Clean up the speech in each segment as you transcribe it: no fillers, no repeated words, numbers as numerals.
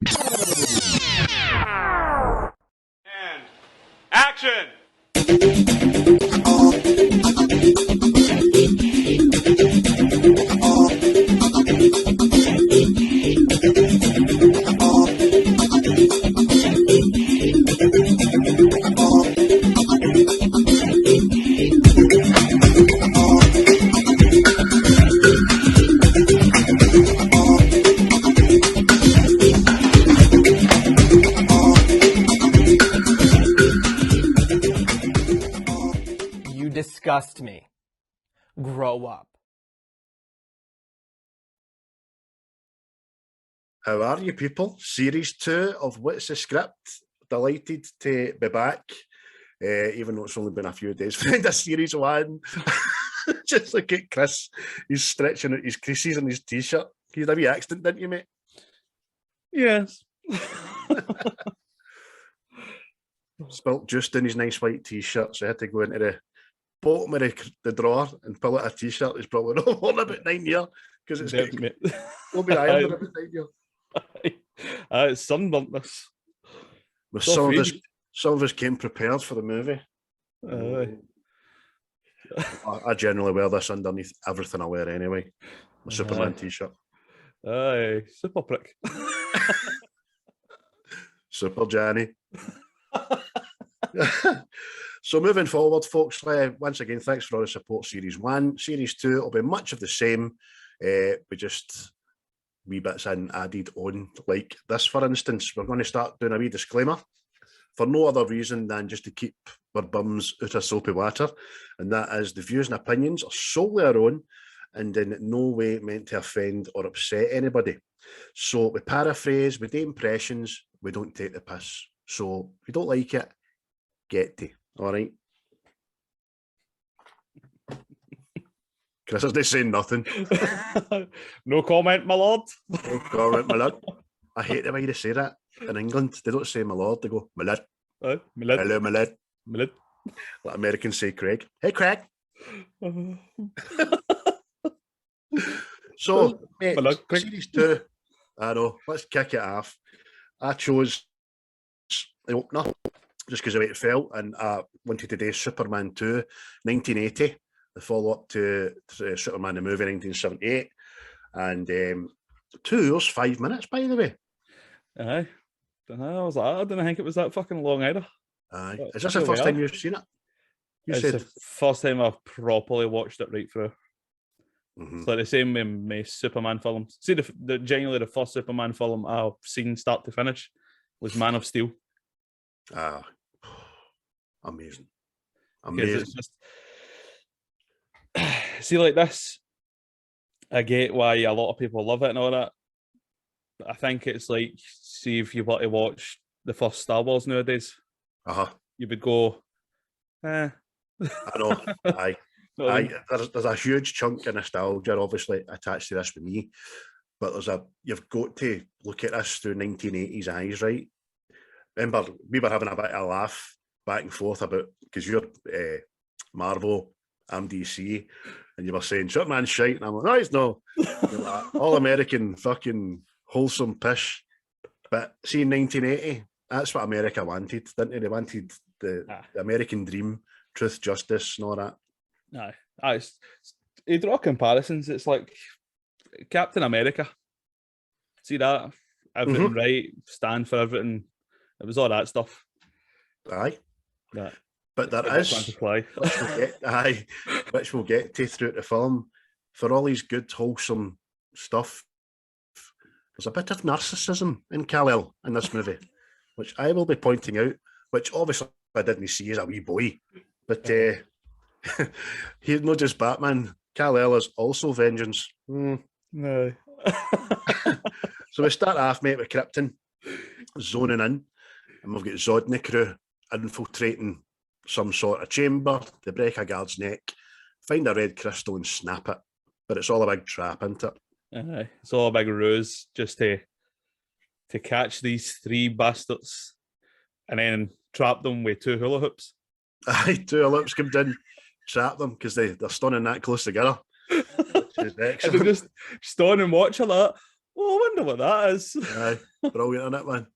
And action! You disgust me. Grow up. How are you, people? Series 2 of What's the Script? Delighted to be back, even though it's only been a few days for the Series 1. Just look at Chris. He's stretching out his creases in his t-shirt. You had a wee accident, didn't you, mate? Yes. Spilt juice in his nice white t-shirt, so I had to go into the bottom of the drawer and pull out a t-shirt. He's probably not worn about 9 years because it's will be ironed in about 9 years. It's sunburnt this. With some of us came prepared for the movie. I generally wear this underneath everything I wear anyway. My Superman t-shirt. Aye, super prick. Super Johnny. So moving forward, folks, once again, thanks for all the support. Series 1. Series 2 will be much of the same. We just wee bits in added on, like this, for instance. We're going to start doing a wee disclaimer for no other reason than just to keep our bums out of soapy water, and that is the views and opinions are solely our own and in no way meant to offend or upset anybody. So we paraphrase, we do impressions, we don't take the piss. So if you don't like it, get to. All right. Chris is not saying nothing. No comment, my lord. No comment, my lord. I hate the way they say that in England. They don't say my lord, they go, my lord. My lord. Hello, my lord. My lord. Like Americans say Craig. Hey, Craig. So, mate, Series 2, I know, let's kick it off. I chose the opener just because of the way it felt, and I wanted to do Superman 2, 1980, the follow-up to Superman the movie, 1978, and 2 hours, 5 minutes, by the way. Aye. I was like, I didn't think it was that fucking long either. Aye. Is this the first time you've seen it? It's the first time I've properly watched it right through. Mm-hmm. It's like the same with my Superman films. See, genuinely the first Superman film I've seen start to finish was Man of Steel. Ah, amazing. It's just, see, like this, I get why a lot of people love it and all that. But I think it's like, see, if you were to watch the first Star Wars nowadays, you would go, eh. I know. Aye. There's a huge chunk of nostalgia, obviously, attached to this with me. But you've got to look at this through 1980s eyes, right? Remember, we were having a bit of a laugh back and forth about, because you're Marvel, I'm DC, and you were saying, Superman's shite, and I'm like, no, he's no. Like, all American fucking wholesome pish. But see, in 1980, that's what America wanted, didn't they? They wanted the American dream, truth, justice, and all that. No, you draw comparisons. It's like Captain America. See that? Everything right, stand for everything. It was all that stuff. Aye. Yeah. But there is, which we'll get to throughout the film, for all these good, wholesome stuff, there's a bit of narcissism in Kal-El in this movie, which I will be pointing out, which obviously I didn't see as a wee boy, but he's not just Batman. Kal-El is also vengeance. No. So we start off, mate, with Krypton zoning in, and we've got Zod and the crew infiltrating some sort of chamber. They break a guard's neck, find a red crystal and snap it. But it's all a big trap, isn't it? It's all a big ruse just to catch these three bastards and then trap them with two hula hoops. Aye, two hula hoops come in, trap them because they're standing that close together. Which is excellent. And they just stand and watch a lot. Oh, I wonder what that is. Aye, brilliant, isn't it,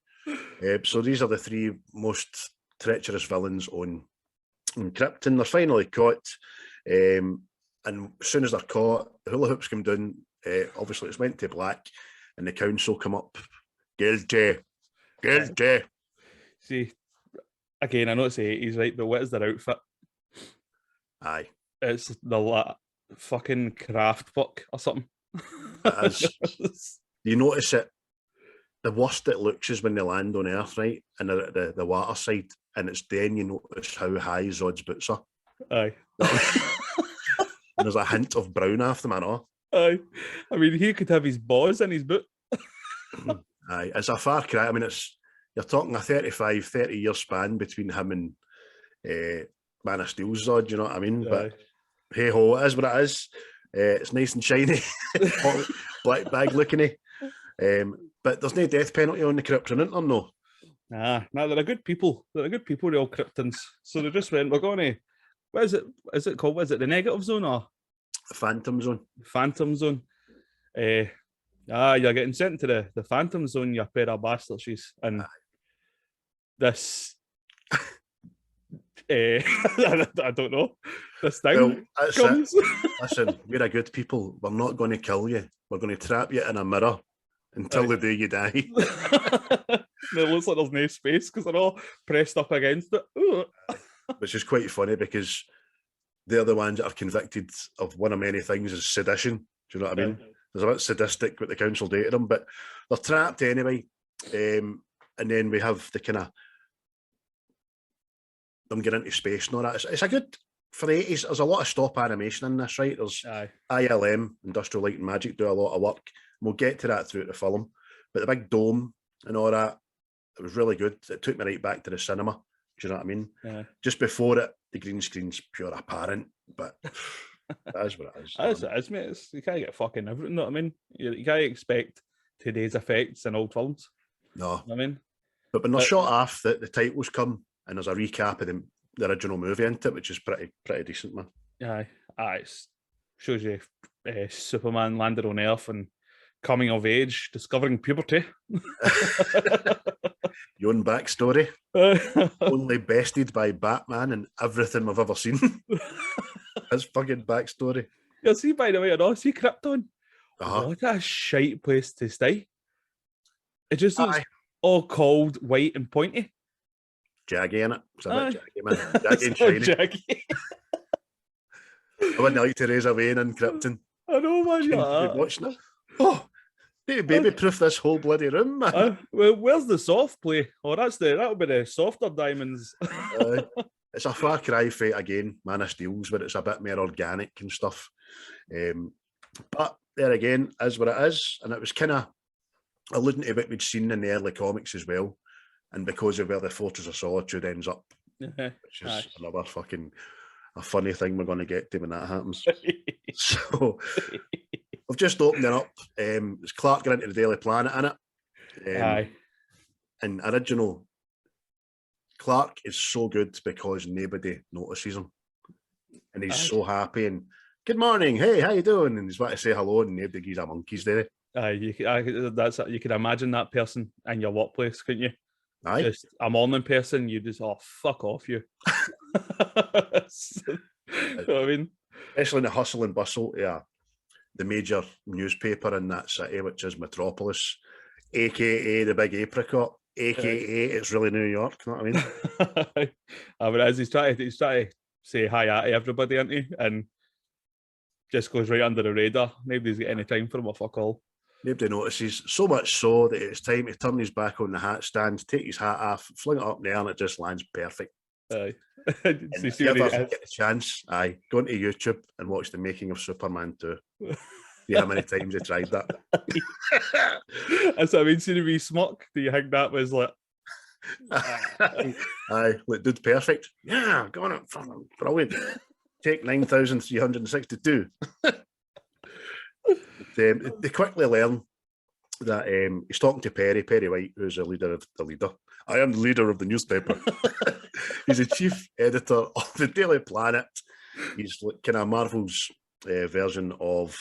man? So these are the three most treacherous villains on Krypton. They're finally caught. And as soon as they're caught, the hula hoops come down. Obviously, it's went to black, and the council come up. Guilty. See, again, I know it's the 80s, right? But what is their outfit? Aye. It's the fucking craft book or something. It is. You notice it. The worst it looks is when they land on Earth, right? And they're at the water side, and it's then you notice how high Zod's boots are. Aye. And there's a hint of brown after them, I know. Aye. I mean, he could have his balls in his boot. Aye. It's a far cry. I mean, you're talking a 30-year span between him and Man of Steel's Zod, you know what I mean? Aye. But hey ho, it is what it is. It's nice and shiny, black bag looking. But there's no death penalty on the Krypton, isn't there? No. Nah, they're a good people. They're a good people, the all Kryptons. So they just went, we're going to, what is it? Is it called? Is it the negative zone or the Phantom Zone? Phantom Zone. You're getting sent to the Phantom Zone, you pair of bastards. And this, I don't know. This thing comes. Listen, we're a good people. We're not going to kill you. We're going to trap you in a mirror until the day you die. It looks like there's no space because they're all pressed up against it. Ooh. Which is quite funny because they're the ones that are convicted of one of many things is sedition. Do you know what I mean? There's a bit sadistic what the council do to them, but they're trapped anyway. And then we have the kind of them get into space and all that. It's a good, for the 80s, there's a lot of stop animation in this, right? There's ILM, Industrial Light and Magic, do a lot of work. We'll get to that throughout the film. But the big dome and all that, it was really good. It took me right back to the cinema. Do you know what I mean? Yeah. Just before it, the green screen's pure apparent, but that is what it is. That is what it is, mate. You can't get fucking everything, you know what I mean? You can't expect today's effects in old films. No. You know what I mean? But when they're shot off, the titles come and there's a recap of the original movie into it, which is pretty decent, man. Aye. It shows you Superman landed on Earth and coming of age, discovering puberty. Your own backstory. Only bested by Batman and everything we've ever seen. His fucking backstory. Yeah, see, by the way, see Krypton. What a shite place to stay. It just looks all cold, white and pointy. Jaggy, innit? It's a bit jaggy, man. Jaggy and shiny. Jaggy. I wouldn't like to raise a vein in Krypton. I know, man. You're watching it. Oh, need to baby-proof this whole bloody room, man. Well, where's the soft play? Oh, that'll be the softer diamonds. It's a far cry fight again, Man of Steel's, where it's a bit more organic and stuff. But there again, is what it is. And it was kind of alluding to what we'd seen in the early comics as well. And because of where the Fortress of Solitude ends up, which is another fucking a funny thing we're going to get to when that happens. So we've just opened it up. It's Clark going into the Daily Planet in it. And original Clark is so good because nobody notices him, and he's so happy and good morning, hey, how you doing? And he's about to say hello, and nobody gives a monkey's there. You can imagine that person in your workplace, couldn't you? Aye. Just a morning person, you just fuck off you. You know what I mean? Especially in the hustle and bustle, the major newspaper in that city, which is Metropolis, aka the Big Apricot, aka it's really New York. You know what I mean? I mean, as he's trying to say hi to everybody, isn't he? And just goes right under the radar. Nobody's got any time for him or fuck all. Nobody notices, so much so that it's time to turn his back on the hat stand, take his hat off, fling it up in the air, and it just lands perfect. Aye. If you ever get the chance, go into YouTube and watch the making of Superman 2. See how many times they tried that. That's what I mean, see the wee smirk. Do you think that was like... look, dude, perfect. Yeah, go on, brilliant. Take 9,362. They quickly learn that he's talking to Perry White, who's the leader of the leader. I am the leader of the newspaper. He's the chief editor of the Daily Planet. He's kind of Marvel's version of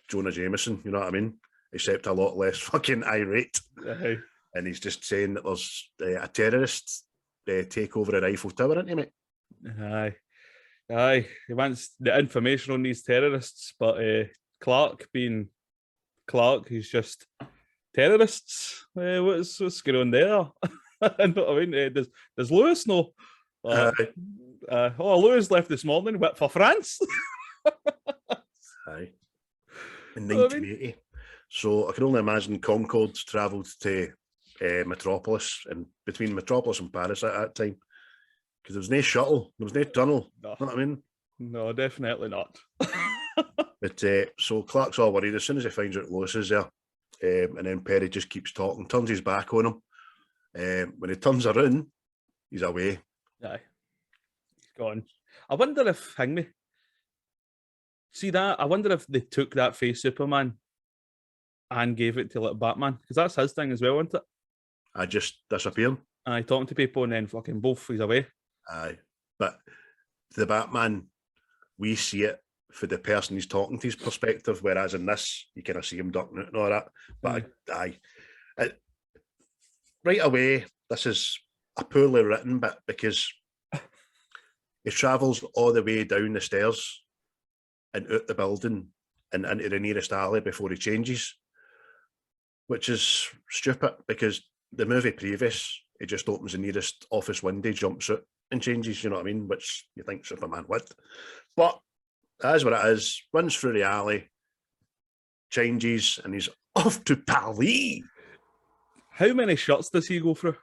Jonah Jameson, you know what I mean? except a lot less fucking irate. Aye. And he's just saying that there's a terrorist take over an Eiffel Tower, isn't he, mate? Aye. He wants the information on these terrorists, but Clark being Clark, he's just terrorists. What's going on there? I know what I mean. Does Lois know? Lois left this morning. What, for France? Aye. In 1980. So I can only imagine Concorde's travelled to Metropolis, and between Metropolis and Paris at that time, because there was no shuttle, there was no tunnel. No. You know what I mean? No, definitely not. But so Clark's all worried as soon as he finds out Lois is there, and then Perry just keeps talking, turns his back on him. When he turns around, he's away. Aye, he's gone. I wonder if Hangme. See that? I wonder if they took that face Superman and gave it to like Batman, because that's his thing as well, isn't it? I just disappeared. Aye, talking to people and then fucking both he's away. Aye, but the Batman, we see it for the person he's talking to's perspective, whereas in this, you kind of see him ducking out and all that. But right away, this is a poorly written bit because he travels all the way down the stairs and out the building and into the nearest alley before he changes, which is stupid because the movie previous, he just opens the nearest office window, jumps out and changes, you know what I mean? Which you think Superman would. But that is what it is. Runs through the alley, changes, and he's off to Paris. How many shots does he go through?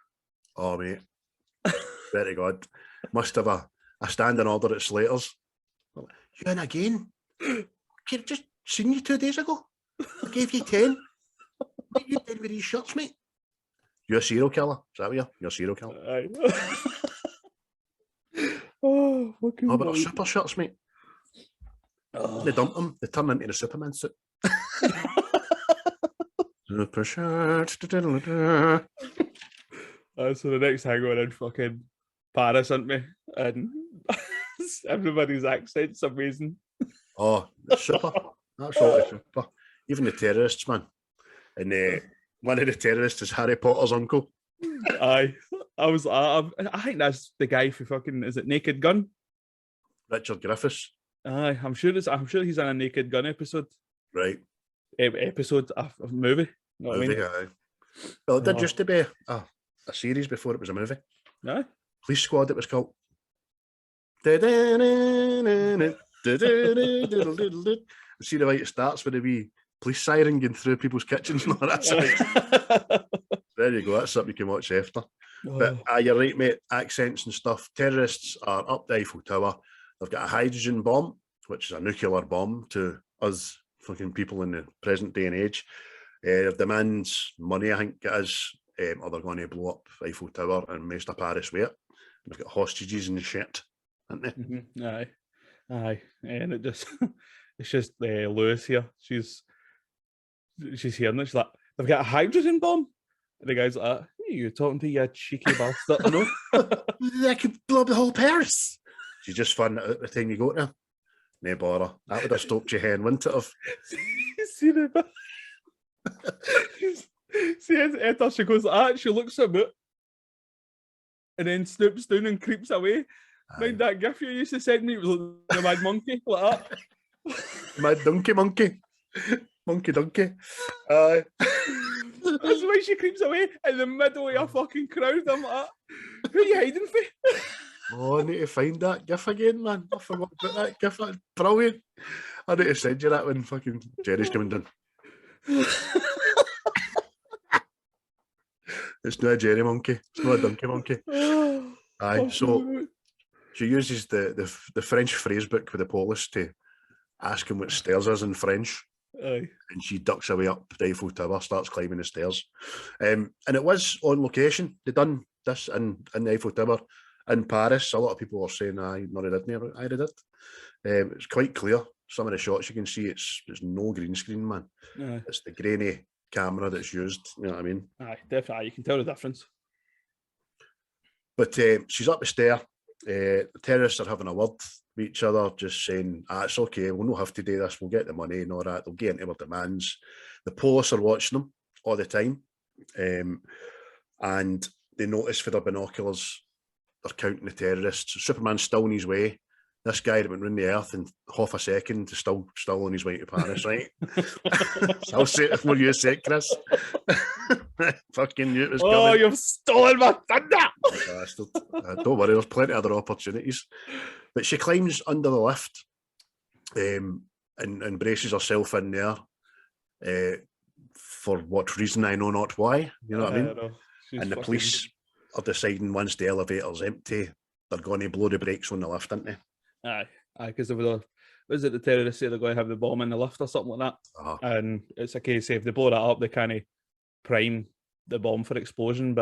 Oh, mate. Very good. Must have a standing order at Slater's. You in again? I've just seen you 2 days ago. I gave you 10. What you did with these shots, mate? You're a serial killer. Is that what you're a serial killer? Aye. Oh, fucking. Oh, but they're super shots, mate. They dump them. They turn into the Superman suit. Super shots. So the next time we're in fucking Paris, aren't we? And everybody's accent's amazing. Oh, it's super. Absolutely super. Even the terrorists, man. And one of the terrorists is Harry Potter's uncle. Aye. I think that's the guy for fucking, is it Naked Gun? Richard Griffiths. Aye, I'm sure he's in a Naked Gun episode. Right. Episode of a movie. You know what I mean? Aye. Well, it did used to be a series before it was a movie. Aye. Police Squad, it was called. See the way it starts with a wee police siren going through people's kitchens and all that. There you go. That's something you can watch after. But you're right, mate. Accents and stuff. Terrorists are up the Eiffel Tower. They've got a hydrogen bomb, which is a nuclear bomb to us fucking people in the present day and age. Demands money, I think it is, or they're going to blow up Eiffel Tower and most of Paris with it. They've got hostages and shit, haven't they? Mm-hmm. Aye. And it's just Lois here. She's hearing it. She's like, they've got a hydrogen bomb. And the guy's like, who are you talking to, you cheeky bastard? I know. That could blow up the whole Paris. She's just fun at the time you go to. No bother. That would have stopped your hen, wouldn't it have? See the see after she goes like that, she looks about and then snoops down and creeps away. Mind that gif you used to send me? It was like the mad monkey like that. Mad donkey. Monkey donkey. That's why she creeps away in the middle of a fucking crowd. I'm like, who are you hiding for? Oh, I need to find that gif again, man. I forgot about that gif. That's brilliant. I need to send you that when fucking Jerry's coming down. It's not a Jerry monkey. It's not a donkey monkey. Aye, so she uses the French phrase book with the police to ask him what stairs is in French. Aye. And she ducks away up the Eiffel Tower, starts climbing the stairs. And it was on location. They done this in the Eiffel Tower in Paris. A lot of people were saying, "I didn't." I did it. It's quite clear. Some of the shots you can see, it's no green screen, man. Aye. It's the grainy camera that's used. You know what I mean? Aye, definitely. You can tell the difference. But she's up the stair. The terrorists are having a word each other, just saying, it's okay, we'll not have to do this, we'll get the money and all that. They'll get into their demands. The police are watching them all the time. And they notice for their binoculars, they're counting the terrorists. Superman's still on his way. This guy that went round the earth in half a second is still on his way to Paris, right? So I'll say it more you say, Chris. Fucking knew it was coming. Oh, you've stolen my thunder! Bastard. Don't worry, there's plenty of other opportunities. But she climbs under the lift and braces herself in there. For what reason, I know not why. You know what I mean? And the police are deciding once the elevator's empty, they're going to blow the brakes on the lift, aren't they? Aye, because was it the terrorists say they're going to have the bomb in the lift or something like that? And it's a case of if they blow that up, they kind of prime the bomb for explosion.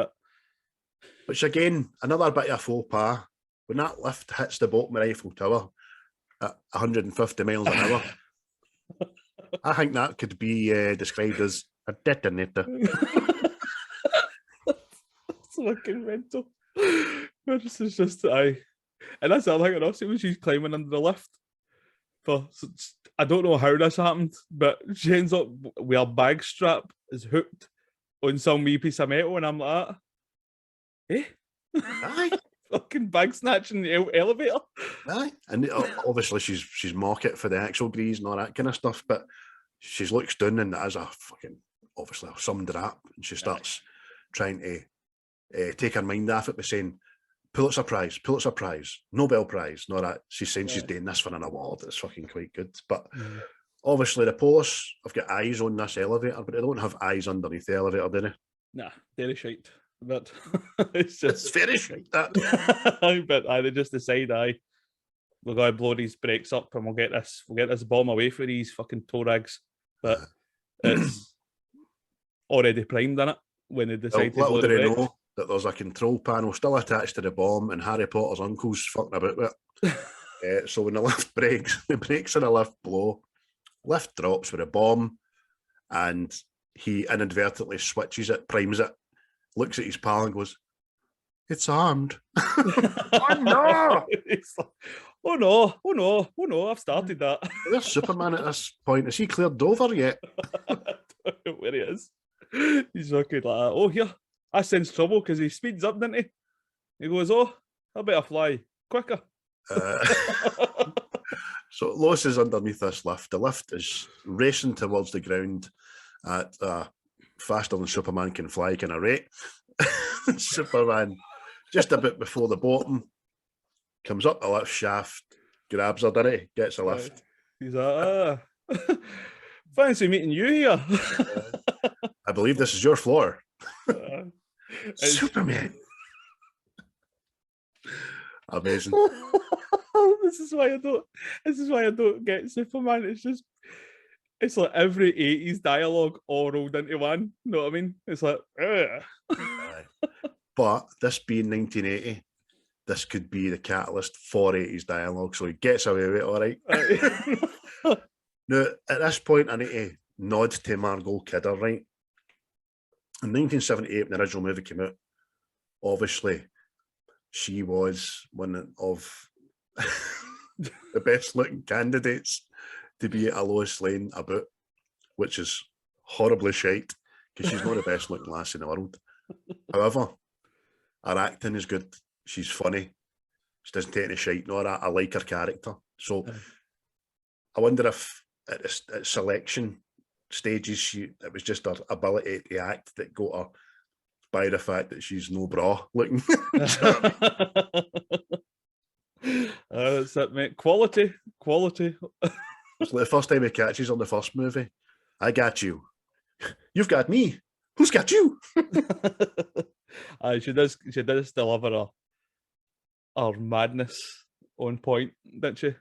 Which again, another bit of faux pas. When that lift hits the bottom of the Eiffel Tower at 150 miles an hour, I think that could be described as a detonator. It's fucking mental. This is just and that's the other thing. I see when she's climbing under the lift. But I don't know how this happened, but she ends up with a bag strap is hooked on some wee piece of metal, and I'm like, Aye. Fucking bag snatching the elevator. Aye. And obviously she's mock it for the axle grease and all that kind of stuff, but she looks down and as a fucking, obviously some drap, and she starts trying to take her mind off it by saying, Pulitzer Prize, Nobel Prize, and all that. She's saying she's doing this for an award. It's fucking quite good. But obviously the police have got eyes on this elevator, but they don't have eyes underneath the elevator, do they? Nah, very shite. But it's very shite, that. But they just decide, we're going to blow these brakes up and we'll get this bomb away for these fucking tow rags. But it's already primed in it when they decide to blow the brakes. Know that there's a control panel still attached to the bomb and Harry Potter's uncle's fucking about with it. So when the lift breaks, the brakes in the lift blow, lift drops with a bomb, and he inadvertently switches it, primes it, looks at his pal and goes, "It's armed." Oh no! Oh no, I've started that. Where's Superman at this point? Is he cleared over yet? I don't know where he is. He's fucking like, oh, here, I sense trouble because he speeds up, didn't he? He goes, oh, I better fly quicker. So Lois is underneath this lift. The lift is racing towards the ground at faster than Superman can fly kind of rate. Superman, just a bit before the bottom, comes up the lift shaft, grabs her, doesn't he? Gets a lift. He's like, fancy meeting you here. I believe this is your floor. Superman. Amazing. This is why I don't get Superman. It's like every 80s dialogue all rolled into one. You know what I mean? It's like, but this being 1980, this could be the catalyst for 80s dialogue, so he gets away with it, all right. Now, at this point, I need to nod to Margot Kidder, right? In 1978, when the original movie came out, obviously, she was one of the best-looking candidates to be a Lois Lane about, which is horribly shite, because she's not the best-looking lass in the world. However, her acting is good. She's funny. She doesn't take any shite, nor I like her character. So I wonder if at selection stages, it was just her ability to act that got her by the fact that she's no bra looking. That's it, mate. Quality. It's like the first time he catches on the first movie. I got you. You've got me. Who's got you? She does deliver her madness on point, doesn't she?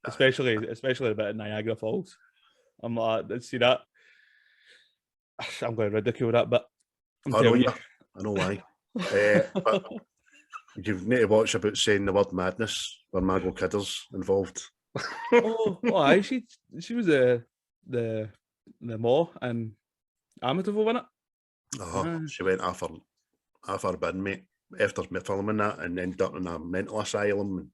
Especially the bit of Niagara Falls. I'm like, see that? I'm going to ridicule that, but I know why. But you need to watch about saying the word madness where Margot Kidder's involved. Aye, she was the Maw and Amityville, wasn't it? She went off her bin, mate, after filming that, and ended up in a mental asylum. And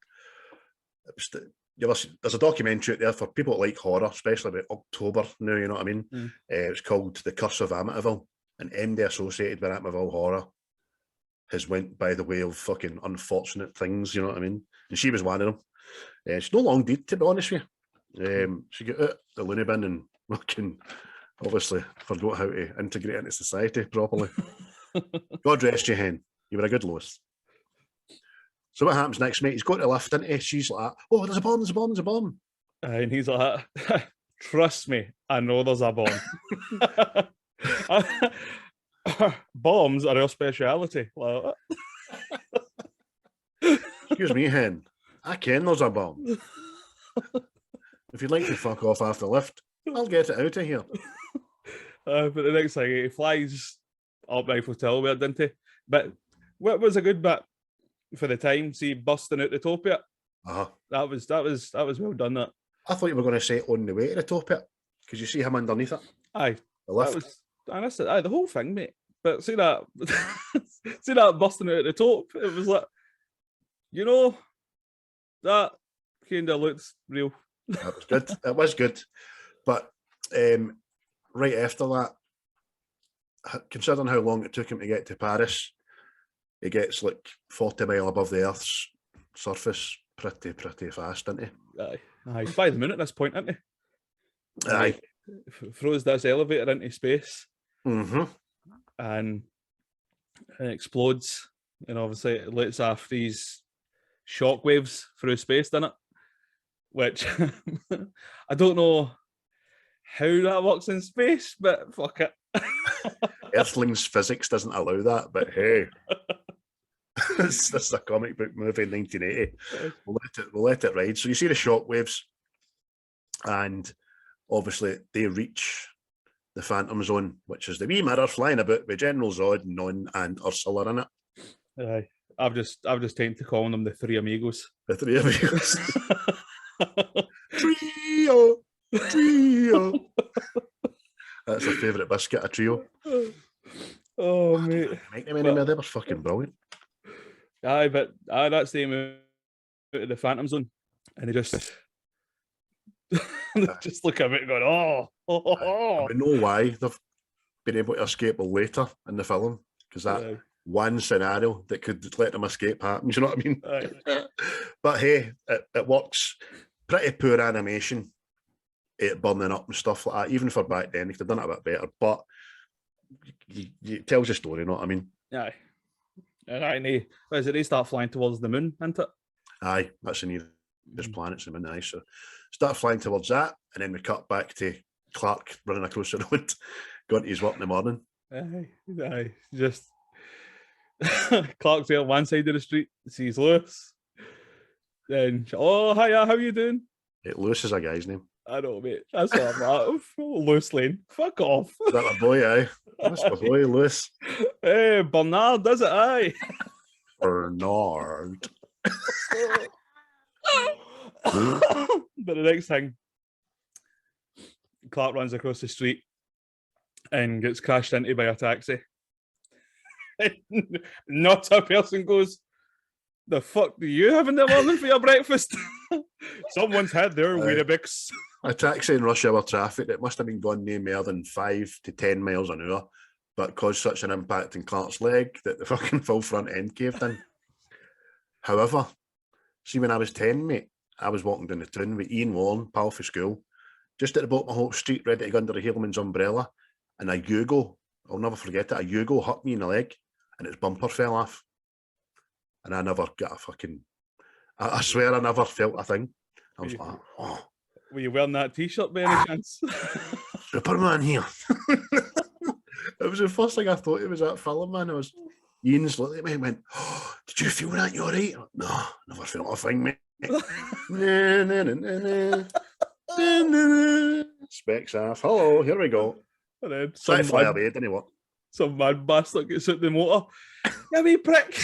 there's a documentary out there for people that like horror, especially about October now, you know what I mean? It's called The Curse of Amityville, and MD associated with Amityville horror has went by the way of fucking unfortunate things, you know what I mean? And she was one of them. She's no long dead, to be honest with you. She got out the loony bin and fucking obviously forgot how to integrate into society properly. God rest you, hen. You were a good Lois. So what happens next, mate? He's got to lift into. She's like, oh, there's a bomb, there's a bomb, there's a bomb. And he's like, trust me, I know there's a bomb. Bombs are our speciality. Like, excuse me, hen. I ken there's a bomb. If you'd like to fuck off after the lift, I'll get it out of here. But the next thing, he flies up Eiffel Tower, didn't he? But what was a good bit for the time? See, busting out the top of it. That was well done. That I thought you were going to say on the way to the top of it, because you see him underneath it. Aye, the lift. The whole thing, mate. But see that, see that busting out at the top. It was like, you know, that kind of looks real. That was good. It was good, but right after that, considering how long it took him to get to Paris, he gets like 40 miles above the Earth's surface pretty fast, isn't he? Aye. He's by the moon at this point, isn't he? Aye. Throws this elevator into space. Mm-hmm. And it explodes. And obviously it lets off these shockwaves through space, doesn't it? Which I don't know how that works in space, but fuck it. Earthlings physics doesn't allow that, but hey. This is a comic book movie in 1980. We'll let it ride. So you see the shockwaves, and obviously they reach the Phantom Zone, which is the wee mirror flying about with General Zod, Non, and Ursula in it. Aye. I've just taken to calling them the Three Amigos. The Three Amigos. Trio. That's a favourite biscuit, a trio. Oh, mate. Make them anymore. They were fucking brilliant. Aye, but that's the aim of the Phantom Zone. And they just just look at it and go, oh. I know why they've been able to escape later in the film, because that one scenario that could let them escape happens, you know what I mean? But hey, it works. Pretty poor animation, it burning up and stuff like that, even for back then. They could have done it a bit better, but it tells a story, you know what I mean? Aye. Aye, they start flying towards the moon, isn't it? Aye, that's the nearest planet's the moon, aye. So start flying towards that, and then we cut back to Clark running across the road, going to his work in the morning. Aye, just Clark's there on one side of the street, sees Lois. Then, oh, hiya, how you doing? Hey, Lois is a guy's name. I know, mate. That's what I'm at. Lois Lane. Fuck off. Is that my boy, aye? That's my boy, Lois. Hey, Bernard, does it, aye? Bernard. But the next thing, Clark runs across the street and gets crashed into by a taxi. Not a person goes, the fuck do you have in the morning for your breakfast? Someone's had their Weetabix. A taxi in rush hour traffic that must have been going no more than 5 to 10 miles an hour, but caused such an impact in Clark's leg that the fucking full front end caved in. However, see, when I was 10, mate, I was walking down the town with Ian Warren, pal for school, just at the bottom of Hope Street, ready to go under a Haleman's umbrella, and a Yugo, I'll never forget it, a Yugo hit me in the leg, and its bumper fell off. And I never got a fucking... I swear I never felt a thing. I was like, oh. Were you wearing that t-shirt by any chance? Superman here. It was the first thing I thought it was that film, man. Ian's looked at me and went, oh, did you feel that? You all right? No, never felt a thing, mate. Specs off. Hello, here we go. And then some mad bastard gets out the motor. You wee prick.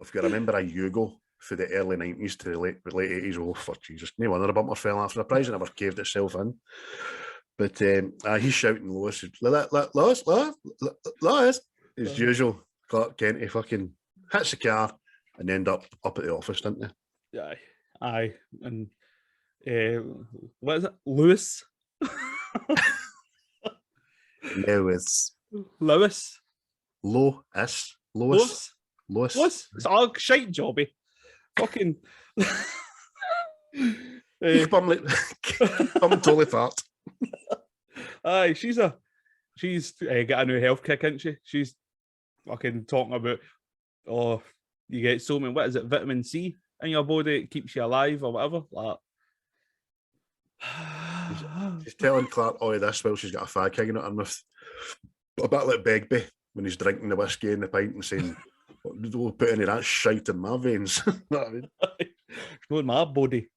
If you remember a Yugo for the early 90s to the late 80s, oh, fuck Jesus. No wonder a bumper fell off. Surprised it never caved itself in. But he's shouting Lois. Lois. As usual, Clark Kent, he fucking hits the car and end up at the office, didn't he? Yeah. Aye, and what is it? Lewis. Lewis. Lois. Lois. Lois. Lois. Lois. It's all shite jobby. Fucking. I'm totally fart. Aye, she's got a new health kick, isn't she? She's fucking talking about, oh, you get so many, what is it, vitamin C in your body, it keeps you alive or whatever. Like, she's telling Clark all this while she's got a fag hanging out her mouth. A bit like Begbie when he's drinking the whiskey in the pint and saying, don't put any of that shite in my veins. You know what I mean? It's not in my body.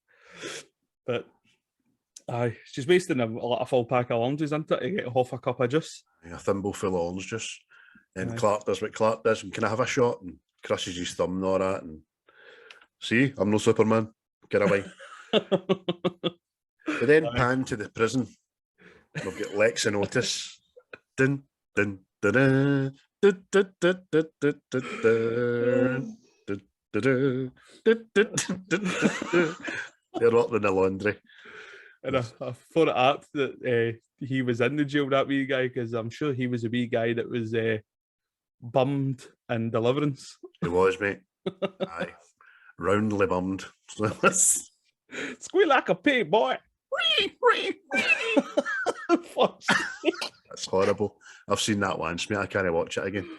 But aye, she's wasting a full pack of oranges, isn't it, to get half a cup of juice. A thimble full of orange juice. And Clark does what Clark does, and can I have a shot? And crushes his thumb and all that. And see, I'm no Superman. Get away. But then pan to the prison. We've got Lex and Otis. Dun, dun, dun, dun, dun, dun, dun, dun, dun, dun, dun, dun, dun. They're rotting in the laundry. And I thought it apt that he was in the jail, that wee guy, because I'm sure he was a wee guy that was bummed in Deliverance. He was, mate. Aye. Roundly bummed. Squeal like a pig, boy. That's horrible. I've seen that once, mate. I can't watch it again.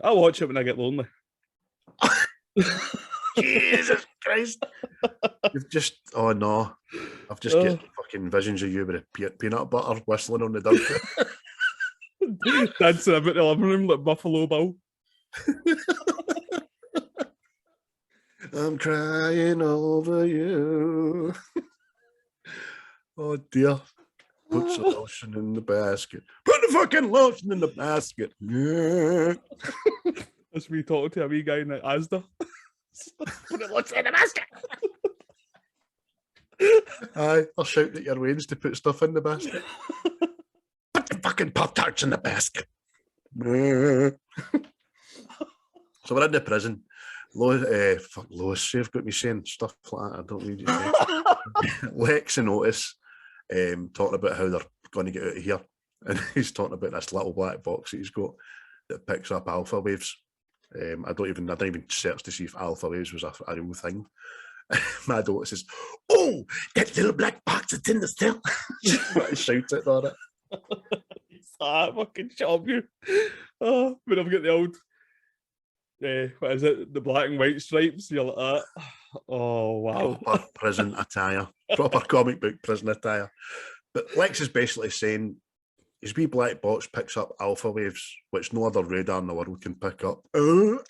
I'll watch it when I get lonely. Jesus Christ. You've just, oh no. I've just got fucking visions of you with a peanut butter whistling on the dirt. Dancing about the living room like Buffalo Bill. I'm crying over you. Oh dear. Put some lotion in the basket. Put the fucking lotion in the basket. Yeah. That's me talking to a wee guy in the Asda. Put the lotion in the basket. Aye, I'll shout at your wains to put stuff in the basket. Put the fucking Pop-Tarts in the basket. So we're in the prison. Lois, you've got me saying stuff like that. I don't need you to say. Lex and Otis talking about how they're going to get out of here. And he's talking about this little black box that he's got that picks up alpha waves. I don't even search to see if alpha waves was a real thing. Mad Otis says, "Oh, that little black box that's in the cell." Shout it on it. Fucking job you. Oh, when I've got the old what is it? The black and white stripes. You're like that. Oh wow. Proper prison attire. Proper comic book prison attire. But Lex is basically saying his wee black box picks up alpha waves, which no other radar in the world can pick up. So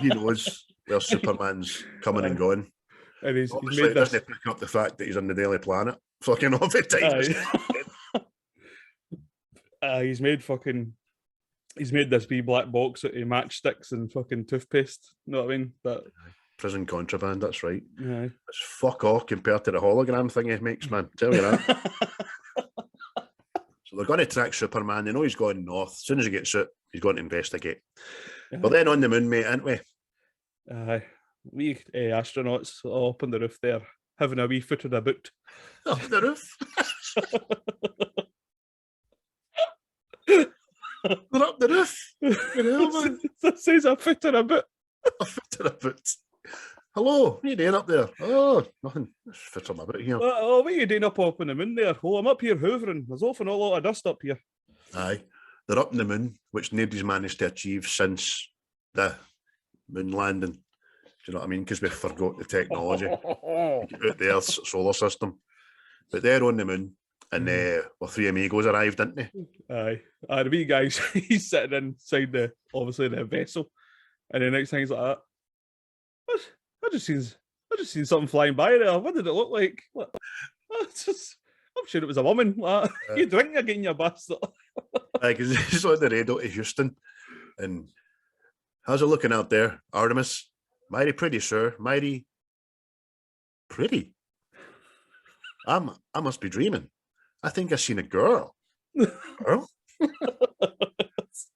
he knows where Superman's coming and going. And he's made this. Doesn't pick up the fact that he's on the Daily Planet. Fucking all the time. He's made this wee black box out of matchsticks and fucking toothpaste. You know what I mean? But prison contraband, that's right. Yeah. It's fuck off compared to the hologram thing he makes, man. Tell you that. So they're going to track Superman. They know he's going north. As soon as he gets out, he's going to investigate. We're then on the moon, mate, aren't we? We astronauts up on the roof there, having a wee foot in a boot. Up the roof? They're up the roof. You know, man. That says a foot in a boot. A foot in a boot. Hello, what are you doing up there? Oh, nothing. There's a foot in my boot here. Oh, what are you doing up on the moon there? Oh, I'm up here hoovering. There's often a lot of dust up here. Aye. They're up in the moon, which nobody's managed to achieve since the moon landing. Do you know what I mean? Because we forgot the technology out the Earth's solar system. But they're on the moon, and three amigos arrived, didn't they? Aye. The wee guy, he's sitting inside the vessel, and the next thing he's like that. What? I just seen something flying by there. What did it look like? I'm sure it was a woman. You drink again, you bastard. Because he's on the radio to Houston, and how's it looking out there, Artemis? Mighty pretty, sir. Mighty pretty. I must be dreaming. I think I seen a girl. Girl?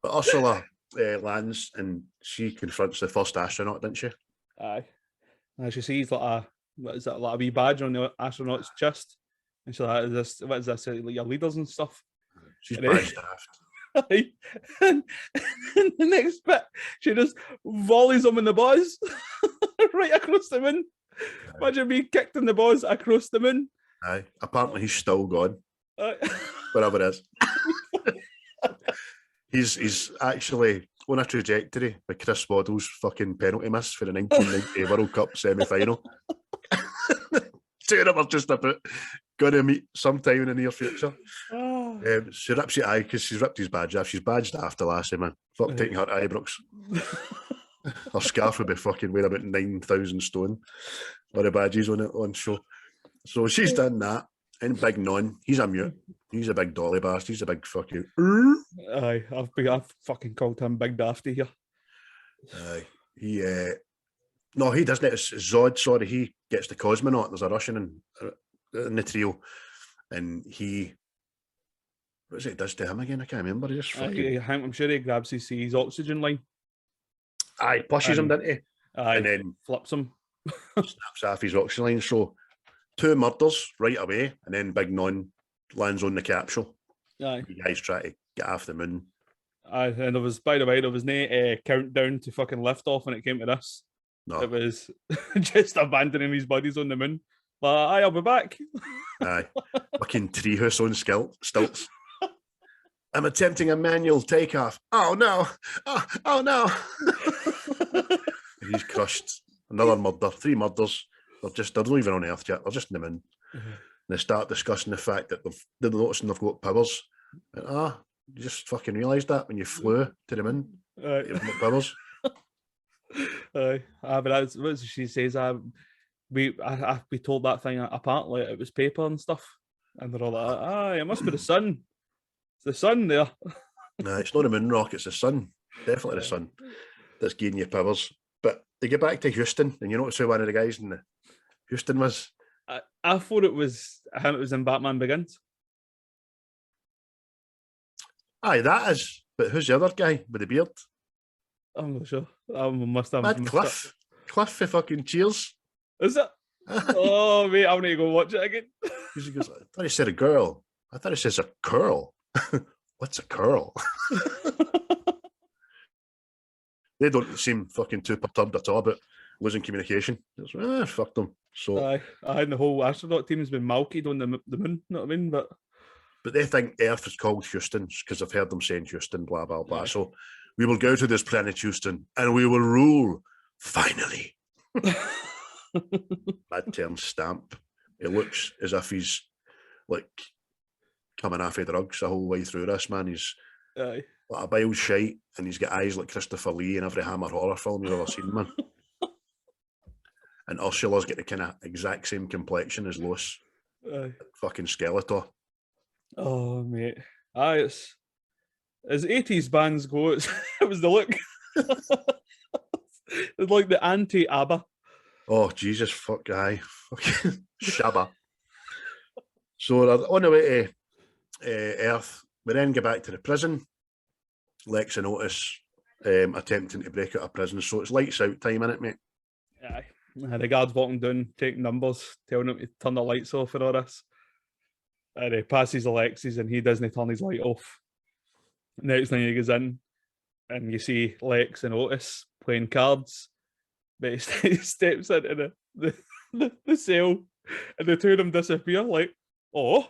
But Ursula lands, and she confronts the first astronaut, didn't she? Aye. And she sees like a wee badge on the astronaut's chest, and she's like, what is this? Like your leaders and stuff. She's and badge daft. And the next bit, she just volleys him in the balls right across the moon. Imagine being kicked in the balls across the moon. Aye. Apparently he's still gone. Wherever it is. He's actually on a trajectory with Chris Waddle's fucking penalty miss for the 1990 World Cup semi-final. Two of them are just about going to meet sometime in the near future. She rips it, because she's ripped his badge off. She's badged after Lassie, man. Fuck taking her Ibrox. Her scarf would be fucking weighing about 9,000 stone. Or the badges on it on show. So she's done that. And Big Non, he's a mute. He's a big dolly bastard. He's a big fucking. Aye, I've fucking called him Big Dafty here. Aye, no, he doesn't. It's Zod. Sorry, he gets the cosmonaut. There's a Russian in the trio, and what is it? Does to him again? I can't remember. He just fucking. I'm sure he grabs his oxygen line. Aye, pushes him, doesn't he? Aye, and then flips him. Snaps off his oxygen line. So 2 murders right away, and then Big Non lands on the capsule. Aye, you guys try to get off the moon. Aye, and there was, by the way, there was no countdown to fucking lift off when it came to this. No. It was just abandoning his bodies on the moon. Like, aye, I'll be back. Aye, fucking treehouse on stilts. I'm attempting a manual takeoff. Oh no! Oh no! He's crushed. Another murder. 3 murders. They're not even on Earth yet. They're just in the moon. Mm-hmm. They start discussing the fact that they're noticing they've got powers. And, you just fucking realised that when you flew to the moon. You've got powers. But that's what she says. We told that thing apparently it was paper and stuff, and they're all like, it must be the sun. It's the sun there. Nah, it's not a moon rock. It's the sun. Definitely the sun that's giving you powers. But they get back to Houston, and you notice who one of the guys in Houston was. I thought it was him. It was in Batman Begins. Aye, that is. But who's the other guy with the beard? I'm not sure. I must have. Cliff. Cliff for fucking Cheers. Is it? Oh, mate, I need to go watch it again. He goes, I thought he said a girl. I thought he says a curl. What's a curl? They don't seem fucking too perturbed at all about losing communication. It's, fuck them. So, and the whole astronaut team has been malkied on the moon, you know what I mean? But they think Earth is called Houston because I've heard them saying Houston, blah, blah, blah. Yeah. So we will go to this planet Houston and we will rule, finally. Bad term stamp. It looks as if he's like coming off of drugs the whole way through this, man. He's like a bile shite and he's got eyes like Christopher Lee in every Hammer horror film you've ever seen, man. And Ursula's got the kind of exact same complexion as Lois. Fucking Skeletor. Oh, mate. It's as 80s bands go, it was the look. It's like the anti-ABBA. Oh, Jesus, fuck, guy. Fucking Shabba. So they're on the way to Earth. We then get back to the prison. Lex and Otis attempting to break out of prison. So it's lights out time, innit, mate? Aye. The guard's walking down, taking numbers, telling him to turn the lights off and all this. And he passes Alexis and he doesn't turn his light off. Next thing he goes in and you see Lex and Otis playing cards. But he steps into the cell and the two of them disappear like, oh.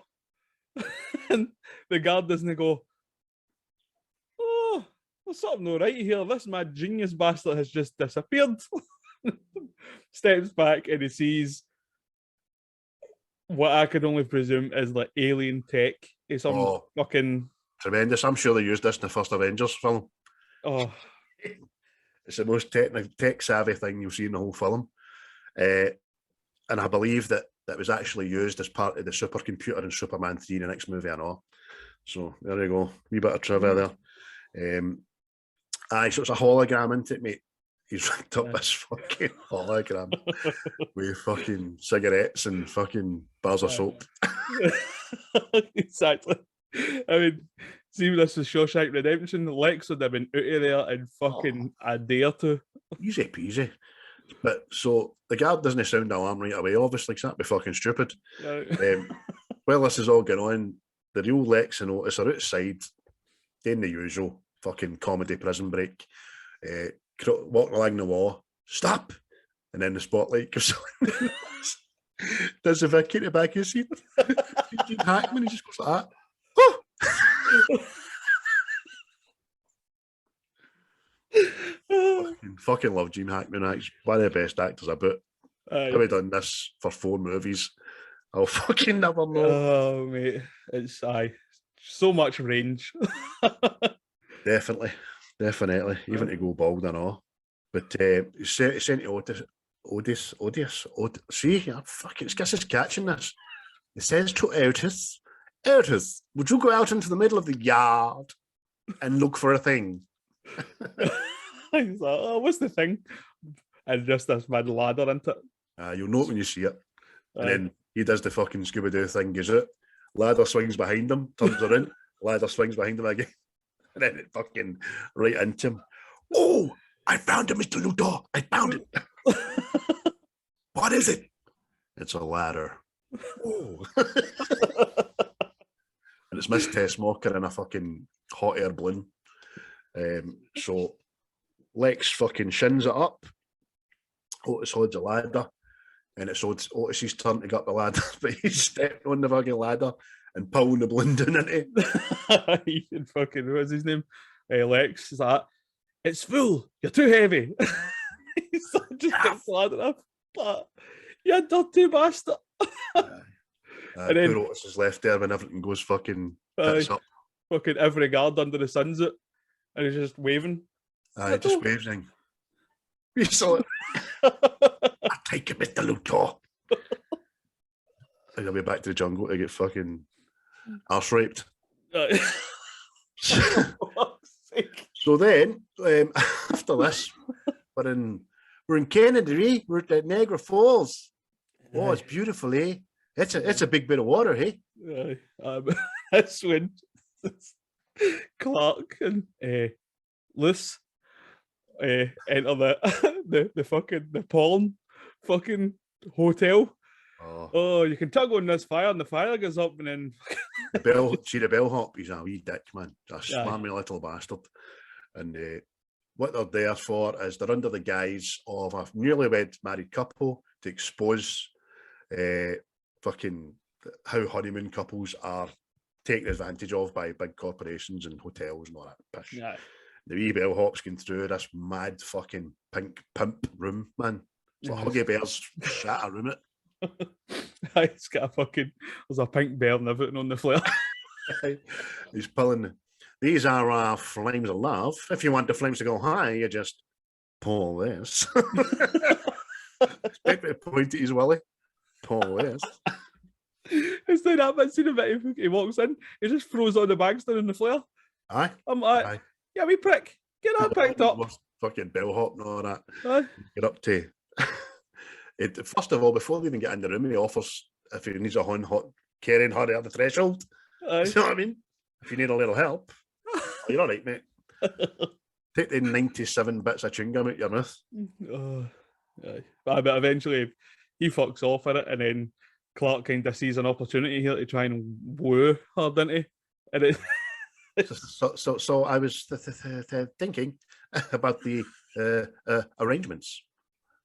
And the guard doesn't go, oh, there's something all right here. This mad genius bastard has just disappeared. Steps back and he sees what I could only presume is like alien tech. It's some fucking tremendous. I'm sure they used this in the first Avengers film. Oh, it's the most tech savvy thing you'll see in the whole film. And I believe that was actually used as part of the supercomputer in Superman 3, the next movie I know. So there you go. Wee bit of trivia there. So it's a hologram, isn't it, mate? He's rigged up this fucking hologram with fucking cigarettes and fucking bars of soap. Exactly. I mean, see, this is Shawshank Redemption. Lex would have been out of there in fucking a day or two. Easy peasy. But so the guard doesn't sound the alarm right away, obviously, because that'd be fucking stupid. Well, this is all going on. The real Lex and Otis are outside, doing the usual fucking comedy prison break. Walking along the wall, stop! And then the spotlight goes on. Does the Vicky in the back of his seat? Hackman, he just goes like that. Fucking love Gene Hackman. He's one of the best actors about. Have we done this for 4 movies? I'll fucking never know. Oh, mate. It's so much range. Definitely. Even to go bald and all. But he sent to Otis. See, fucking Skiss is catching this. He says to Otis, would you go out into the middle of the yard and look for a thing? He's like, oh, what's the thing? And just this mad ladder into it. You'll know it when you see it. And then he does the fucking Scooby-Doo thing, goes out, ladder swings behind him, turns around, ladder swings behind him again. And then it fucking right into him. Oh, I found it, Mr. Luthor. I found it. What is it? It's a ladder. Oh. And it's Miss Tess Mocker in a fucking hot air balloon. So Lex fucking shins it up. Otis holds a ladder. And it's Otis's turn to get up the ladder. But he's stepping on the fucking ladder and pulling the balloon down into it. Ethan fucking, what's his name? Lex is like, it's full. You're too heavy. He's just gets the ladder up. But you dirty bastard. And then poor Otis is left there when everything goes fucking tits up. Fucking every guard under the sun's it. And he's just waving. Just waving. You saw it. I take it, Mr. Luthor. I'll be back to the jungle to get fucking arse raped. So then, after this, we're in Kennedy, we're at Niagara Falls. Oh, it's beautiful, eh? It's a big bit of water, hey? That's when Clark and Luce enter the porn fucking hotel. Oh, you can tug on this fire and the fire goes up and then the bellhop, he's a wee dick, man. A smarmy little bastard. And what they're there for is they're under the guise of a newlywed married couple to expose fucking how honeymoon couples are taken advantage of by big corporations and hotels and all that pish. Yeah. The wee bellhop's going through this mad fucking pink pimp room, man. It's like Huggy Bear's shatter room it. It's got there's a pink bear and everything on the flare. He's pulling, these are our flames of love. If you want the flames to go high, you just pull this. It's a bit pointy his willy. Pull this. It's like that, but see the bit he walks in, he just throws all the bags down in the flare. Aye. I'm like, aye. Yeah, we prick. Get that picked up. Fucking bellhop and all that. Aye. Get up to first of all, before they even get in the room, he offers if he needs a hot carrying her at the threshold. Aye. You know what I mean? If you need a little help, you're all right, mate. Take the 97 bits of chewing gum out your mouth. But eventually he fucks off at it, and then Clark kind of sees an opportunity here to try and woo her, doesn't he? And it So I was thinking about the arrangements.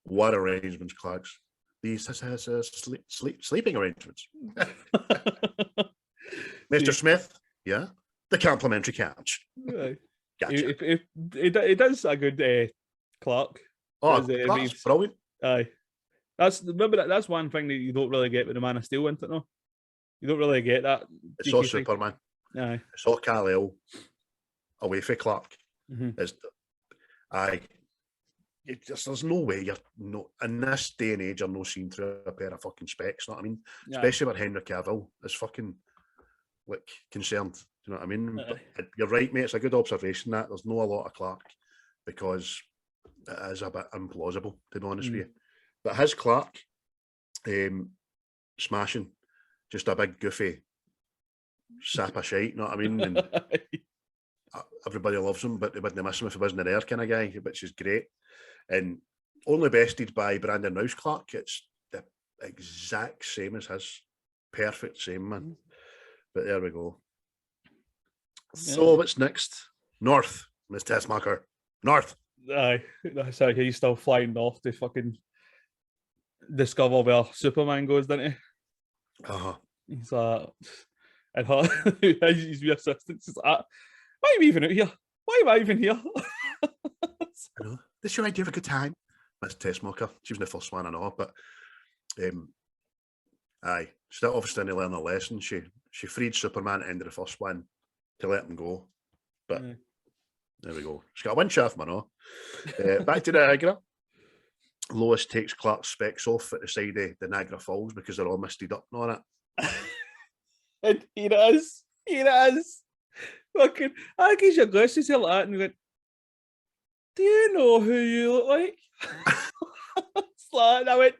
What arrangements, Clarks? These sleeping arrangements. Mr. Smith, yeah? The complimentary couch. Gotcha. He does a good Clark. Oh, Clark's brilliant. Aye. That's one thing that you don't really get with the Man of Steel, isn't it? No, you don't really get that. It's all Superman. Aye. It's all Kal-El away from Clark. Mm-hmm. There's no way you're no in this day and age you're no seeing through a pair of fucking specs. You know what I mean? Yeah. Especially with Henry Cavill is fucking like concerned. Do you know what I mean? But you're right, mate. It's a good observation that there's not a lot of Clark because it is a bit implausible, to be honest with you. But his Clark, smashing, just a big goofy sap of shite, you know what I mean? And everybody loves him, but they wouldn't miss him if he wasn't there kind of guy, which is great. And only bested by Brandon Rouse Clark. It's the exact same as his. Perfect same, man. But there we go. So what's next? North, Miss Tessmacher. North. Aye, that's like he's still flying off to fucking discover where Superman goes, doesn't he? He's like, and his wee assistant is like, why am I even out here? Why am I even here? I know. This your idea of a good time? Miss Tessmacher. She was the first one I know, but aye, she obviously didn't learn a lesson. She freed Superman at the end of the first one to let him go. But there we go. She's got a wind shaft, man. Back to Niagara. Lois takes Clark's specs off at the side of the Niagara Falls because they're all misted up and all that. And here it is. Fucking, I guess your glasses here like that, and he went, do you know who you look like? And I went,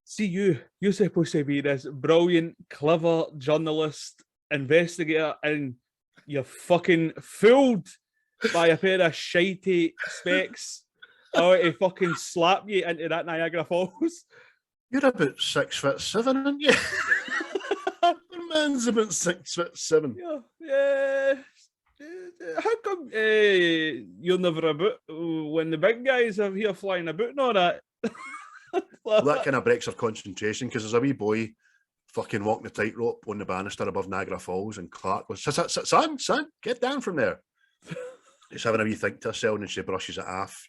see, you're supposed to be this brilliant, clever journalist, investigator, and you're fucking fooled by a pair of shitey specs out to fucking slap you into that Niagara Falls. You're about 6'7", aren't you? The man's about 6'7". Yeah. How come you're never about when the big guys are here flying about and all that? Well, that kind of breaks her concentration because there's a wee boy fucking walking the tightrope on the banister above Niagara Falls, and Clark was, son, get down from there. She's having a wee think to herself and she brushes it off.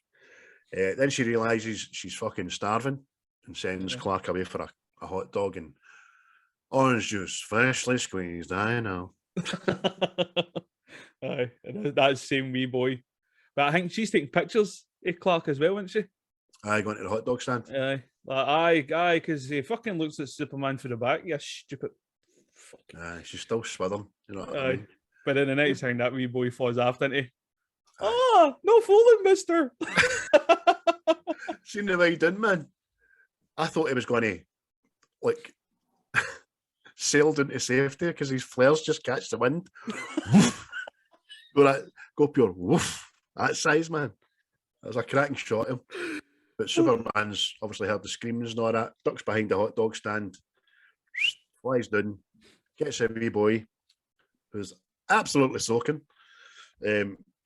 Then she realises she's fucking starving and sends Clark away for a hot dog and orange juice, freshly squeezed. I know. Aye, that same wee boy. But I think she's taking pictures of Clark as well, isn't she? Aye, going to the hot dog stand. Aye, because he fucking looks at Superman for the back. You stupid. Aye, she's still swithering. You know what I mean? But then the next thing that wee boy falls after, doesn't he? No fooling, mister. Seen the way he did, man. I thought he was going to, like, sailed into safety because his flares just catch the wind. Go pure woof. That size, man. That was a cracking shot of him. But Superman's obviously heard the screams and all that, ducks behind the hot dog stand, flies down, gets a wee boy who's absolutely soaking,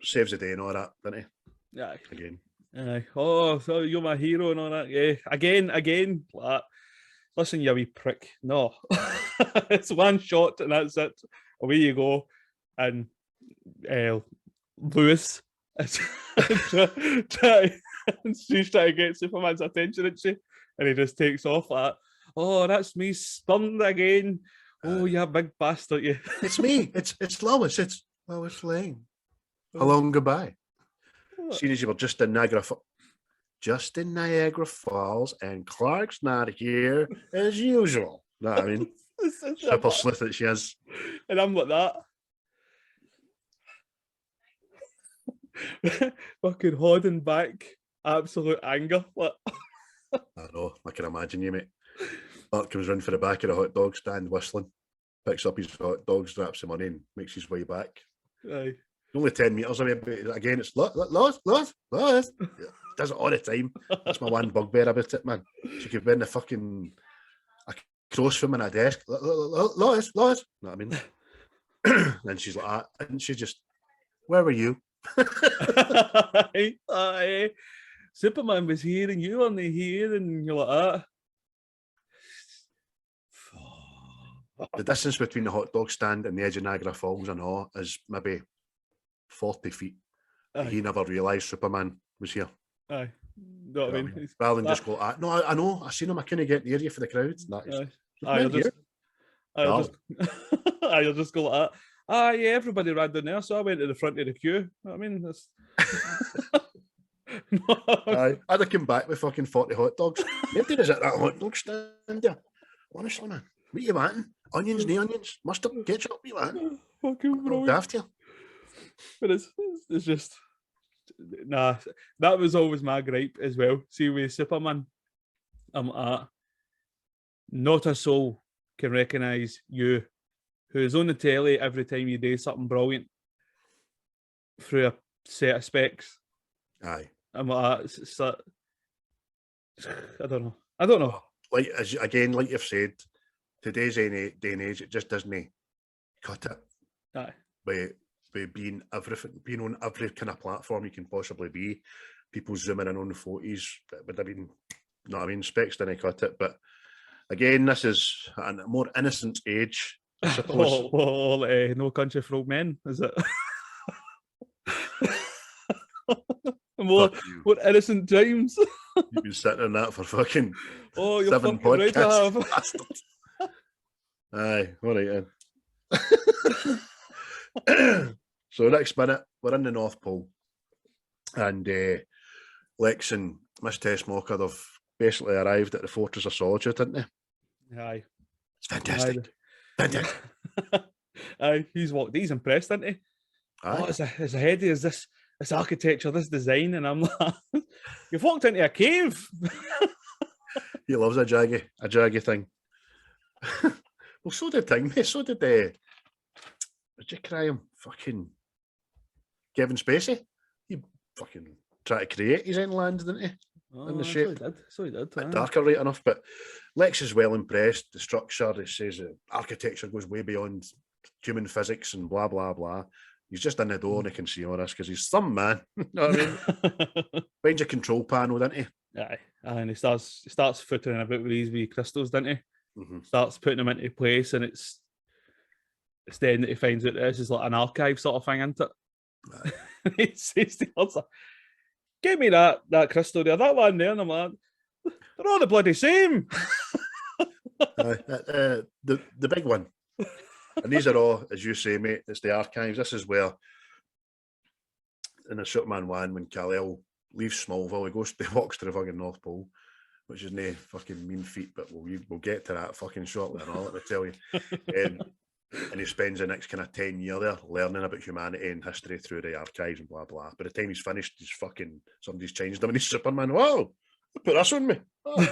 saves the day and all that, doesn't he? Yeah. Again. Aye. Oh, so you're my hero and all that. Yeah. Again. Listen, you wee prick. No. It's one shot and that's it. Away you go. And Lois she's trying to get Superman's attention, isn't she? And he just takes off like, oh, that's me spurned again. Oh, you big bastard, you. It's me. It's Lois. It's Lois Lane. Hello and goodbye. Seeing as you were just in Niagara Falls, and Clark's not here as usual. Know what I mean? Super sleuth that she is. And I'm like that. Fucking holding back absolute anger. What? I know, I can imagine you, mate. Marc comes round for the back of the hot dog stand whistling, picks up his hot dog, straps him on in, makes his way back. Aye. Only 10 metres away, but again, it's Lois. Does it all the time. That's my one bugbear about it, man. She could be in the fucking across from a desk. Lois. Know what I mean? And she's like that, and she just, where were you? Aye. Superman was here and you weren't here, and you're like that. The distance between the hot dog stand and the edge of Niagara Falls, I know, is maybe 40 feet. Aye. He never realised Superman was here. Aye. Know what I mean? Rather than just go, no, I know, I seen him, I couldn't get near you for the crowd. I'll just go like that. Yeah, everybody ran down there, so I went to the front of the queue. You know what I mean? That's... Aye. I'd have come back with fucking 40 hot dogs. Nobody was at that hot dog stand there. Honestly, man. What are you wanting? Onions, no onions, mustard, ketchup, what you wanting? Fucking brilliant. After you. But it's just... Nah, that was always my gripe as well. See, with Superman, I'm at... Not a soul can recognise you, who's on the telly every time you do something brilliant through a set of specs. Aye. I'm like, I don't know. Like like you've said, today's day and age, it just doesn't cut it. Aye. By being on every kind of platform you can possibly be, people zooming in on the photos. It would have been, you know what I mean, specs didn't cut it. But again, this is a more innocent age, I suppose. No Country for Old Men, is it? more innocent times. You've been sitting in that for fucking you're 7 fucking right to have. podcasts. Aye, all right then. So next minute, we're in the North Pole, and Lex and Miss Tessmacher have basically arrived at the Fortress of Solitude, didn't they? Aye. It's fantastic. Fantastic. Aye, he's impressed, isn't he? Aye. Oh, it's a heady as this architecture, this design, and I'm like, you've walked into a cave. He loves a jaggy thing. Well, so did mate. So did did you cry him? Fucking Kevin Spacey. He fucking tried to create his own land, didn't he? In the shape. So he did. Darker, right enough. But Lex is well impressed. The structure, he says the architecture goes way beyond human physics and blah, blah, blah. He's just in the door and he can see all this because he's some man. You know what I mean? Finds a control panel, doesn't he? Aye. And he starts footering about with these wee crystals, doesn't he? Mm-hmm. Starts putting them into place, and it's then that he finds out this is like an archive sort of thing, isn't it? He says to us, give me that crystal there, that one there, and I'm like, they're all the bloody same. The big one. And these are all, as you say, mate, it's the archives. This is where, in the Superman 1, when Kal-El leaves Smallville, he walks to the fucking North Pole, which is no fucking mean feat, but we'll get to that fucking shortly and all, let me tell you. And he spends the next kind of 10 years there learning about humanity and history through the archives and blah, blah. By the time he's finished, somebody's changed him and he's Superman. Whoa, put this on me. Oh.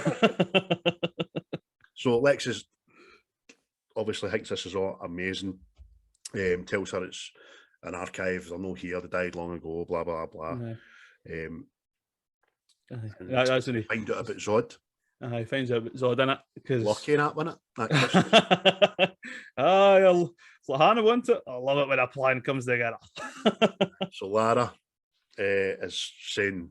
So Lex is obviously thinks this is all amazing. Tells her it's an archive. They're not here. They died long ago. Blah blah blah. That's when he find out about Zod. He finds out about Zod, innit? Because lucky that, wasn't it? It's like Hannah, wasn't it? I love it when a plan comes together. So Lara is saying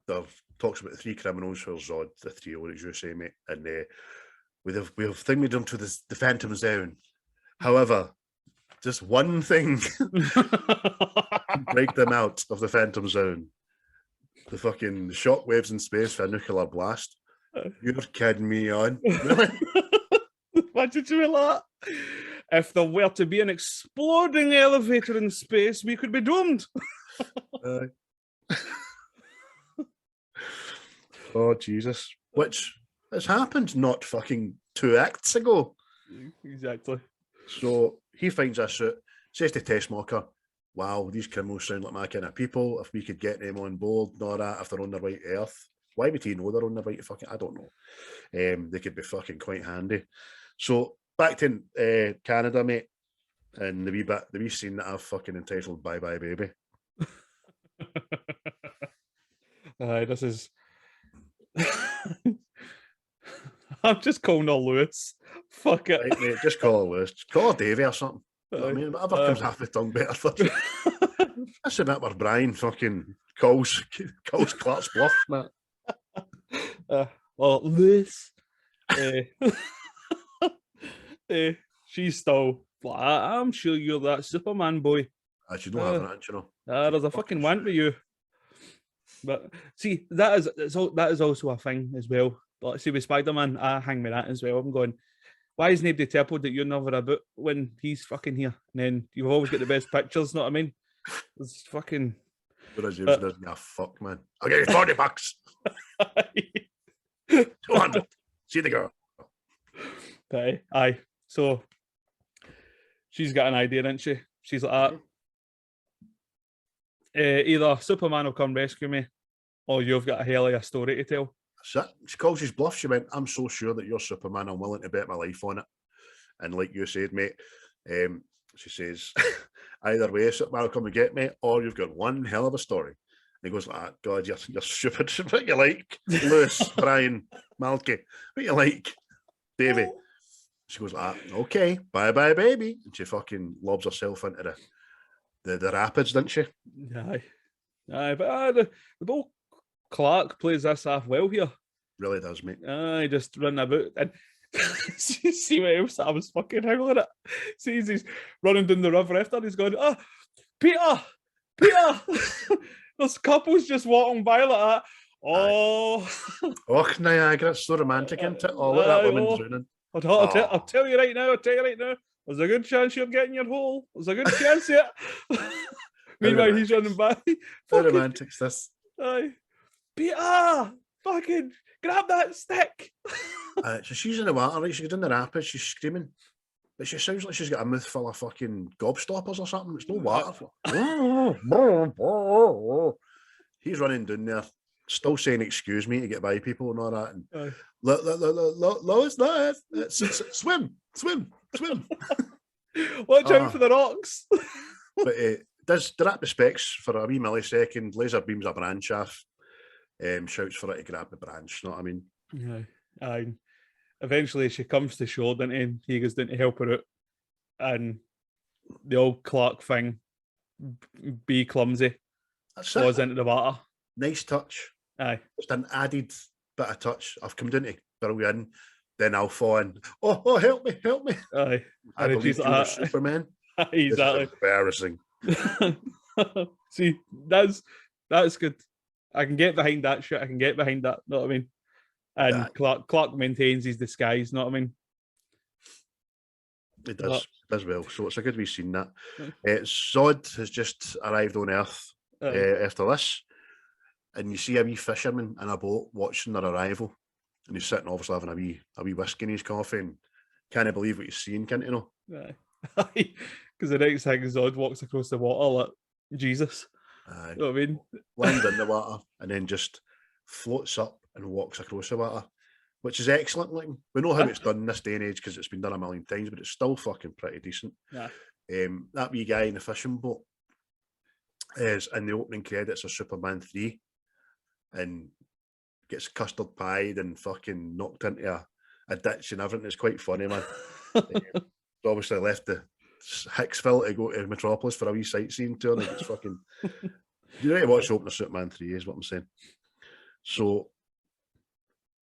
that talks about the three criminals for Zod, the trio, as you say, mate, and we have thingied them to the Phantom Zone. However, just one thing can break them out of the Phantom Zone: the fucking shockwaves in space for a nuclear blast. You're kidding me on. Really? What did you mean that? If there were to be an exploding elevator in space, we could be doomed. Oh, Jesus. Which has happened not fucking 2 acts ago. Exactly. So he finds a suit, says to Tessmacher, wow, these criminals sound like my kind of people. If we could get them on board, nor that, if they're on their way to Earth. Why would he know they're on their way to fucking... I don't know. They could be fucking quite handy. So back to Canada, mate, and the wee scene that I've fucking entitled Bye Bye Baby. This is... I'm just calling her Lewis. Fuck it. Right, mate, just call her Lewis. Just call her Davey or something. You know what I mean? Whatever comes off the tongue better for you. That's the bit where Brian fucking calls Clark's bluff, mate. Well, Lewis, she's still like, I'm sure you're that Superman boy. She's not having it, you know. There's a fucking want with you. But see, that is also a thing as well. Like, see, with Spider-Man, I hang me that as well. I'm going, why is nobody told that you're never about when he's fucking here? And then you've always got the best pictures, know what I mean? It's fucking... James doesn't give a fuck, man. I'll get you $40. 200. See the girl. Aye. So she's got an idea, doesn't she? She's like that. Either Superman will come rescue me, or you've got a hell of a story to tell. That's it. She calls his bluff. She went, I'm so sure that you're Superman, I'm willing to bet my life on it. And like you said, mate, she says, either way, Superman will come and get me, or you've got one hell of a story. he goes like, God, you're stupid. What you like? Lois, Brian, Malky, what you like? Davey. She goes like, okay, bye-bye, baby. And she fucking lobs herself into the rapids, didn't she? Aye, but the Bill Clark plays this half well here. Really does, mate. Aye, just running about. And see what else I was fucking howling at. Sees he's running down the river after, he's going, Peter! There's couples just walking by like that. Oh, Niagara, it's so romantic, isn't it? Oh, look at that woman drowning. I'll tell you right now, there's a good chance you're getting your hole. There's a good chance, yeah. Meanwhile, he's running by. How romantic is this? Aye. Peter! Fucking grab that stick! So she's in the water, right? She goes in the rapids, she's screaming. But she sounds like she's got a mouth full of fucking gobstoppers or something. It's no water. He's running down there, still saying excuse me to get by people and all that. And Lois, swim. Watch out for the rocks. But that respects for a wee millisecond, laser beams a branch off, shouts for her to grab the branch, you know what I mean? Yeah. Aye. Eventually she comes to shore, doesn't he? And he goes down to help her out. And the old Clark thing, be clumsy, falls into the water. Nice touch. Aye. Just an added bit of touch. I've come down to burrow you in, then I'll fall in. Oh, help me. Aye. I believe you were Superman. Exactly. Embarrassing. See, that's good. I can get behind that shit. I can get behind that. Know what I mean? And yeah. Clark maintains his disguise. Know what I mean? It does well. So it's a good wee scene that. Zod has just arrived on Earth after this, and you see a wee fisherman in a boat watching their arrival, and he's sitting obviously having a wee whiskey in his coffee, and can't believe what he's seeing, can't you know? Aye. Because the next thing Zod walks across the water like Jesus. Aye. You know what I mean? Lands in the water and then just floats up and walks across the water, which is excellent. Like, we know how it's done in this day and age because it's been done a million times, but it's still fucking pretty decent. Yeah. That wee guy in the fishing boat is in the opening credits of Superman 3 and gets custard pied and fucking knocked into a ditch and everything. It's quite funny, man. Obviously left the Hicksville to go to Metropolis for a wee sightseeing tour, and it's fucking. You need to watch the opening of Superman 3, is what I'm saying. So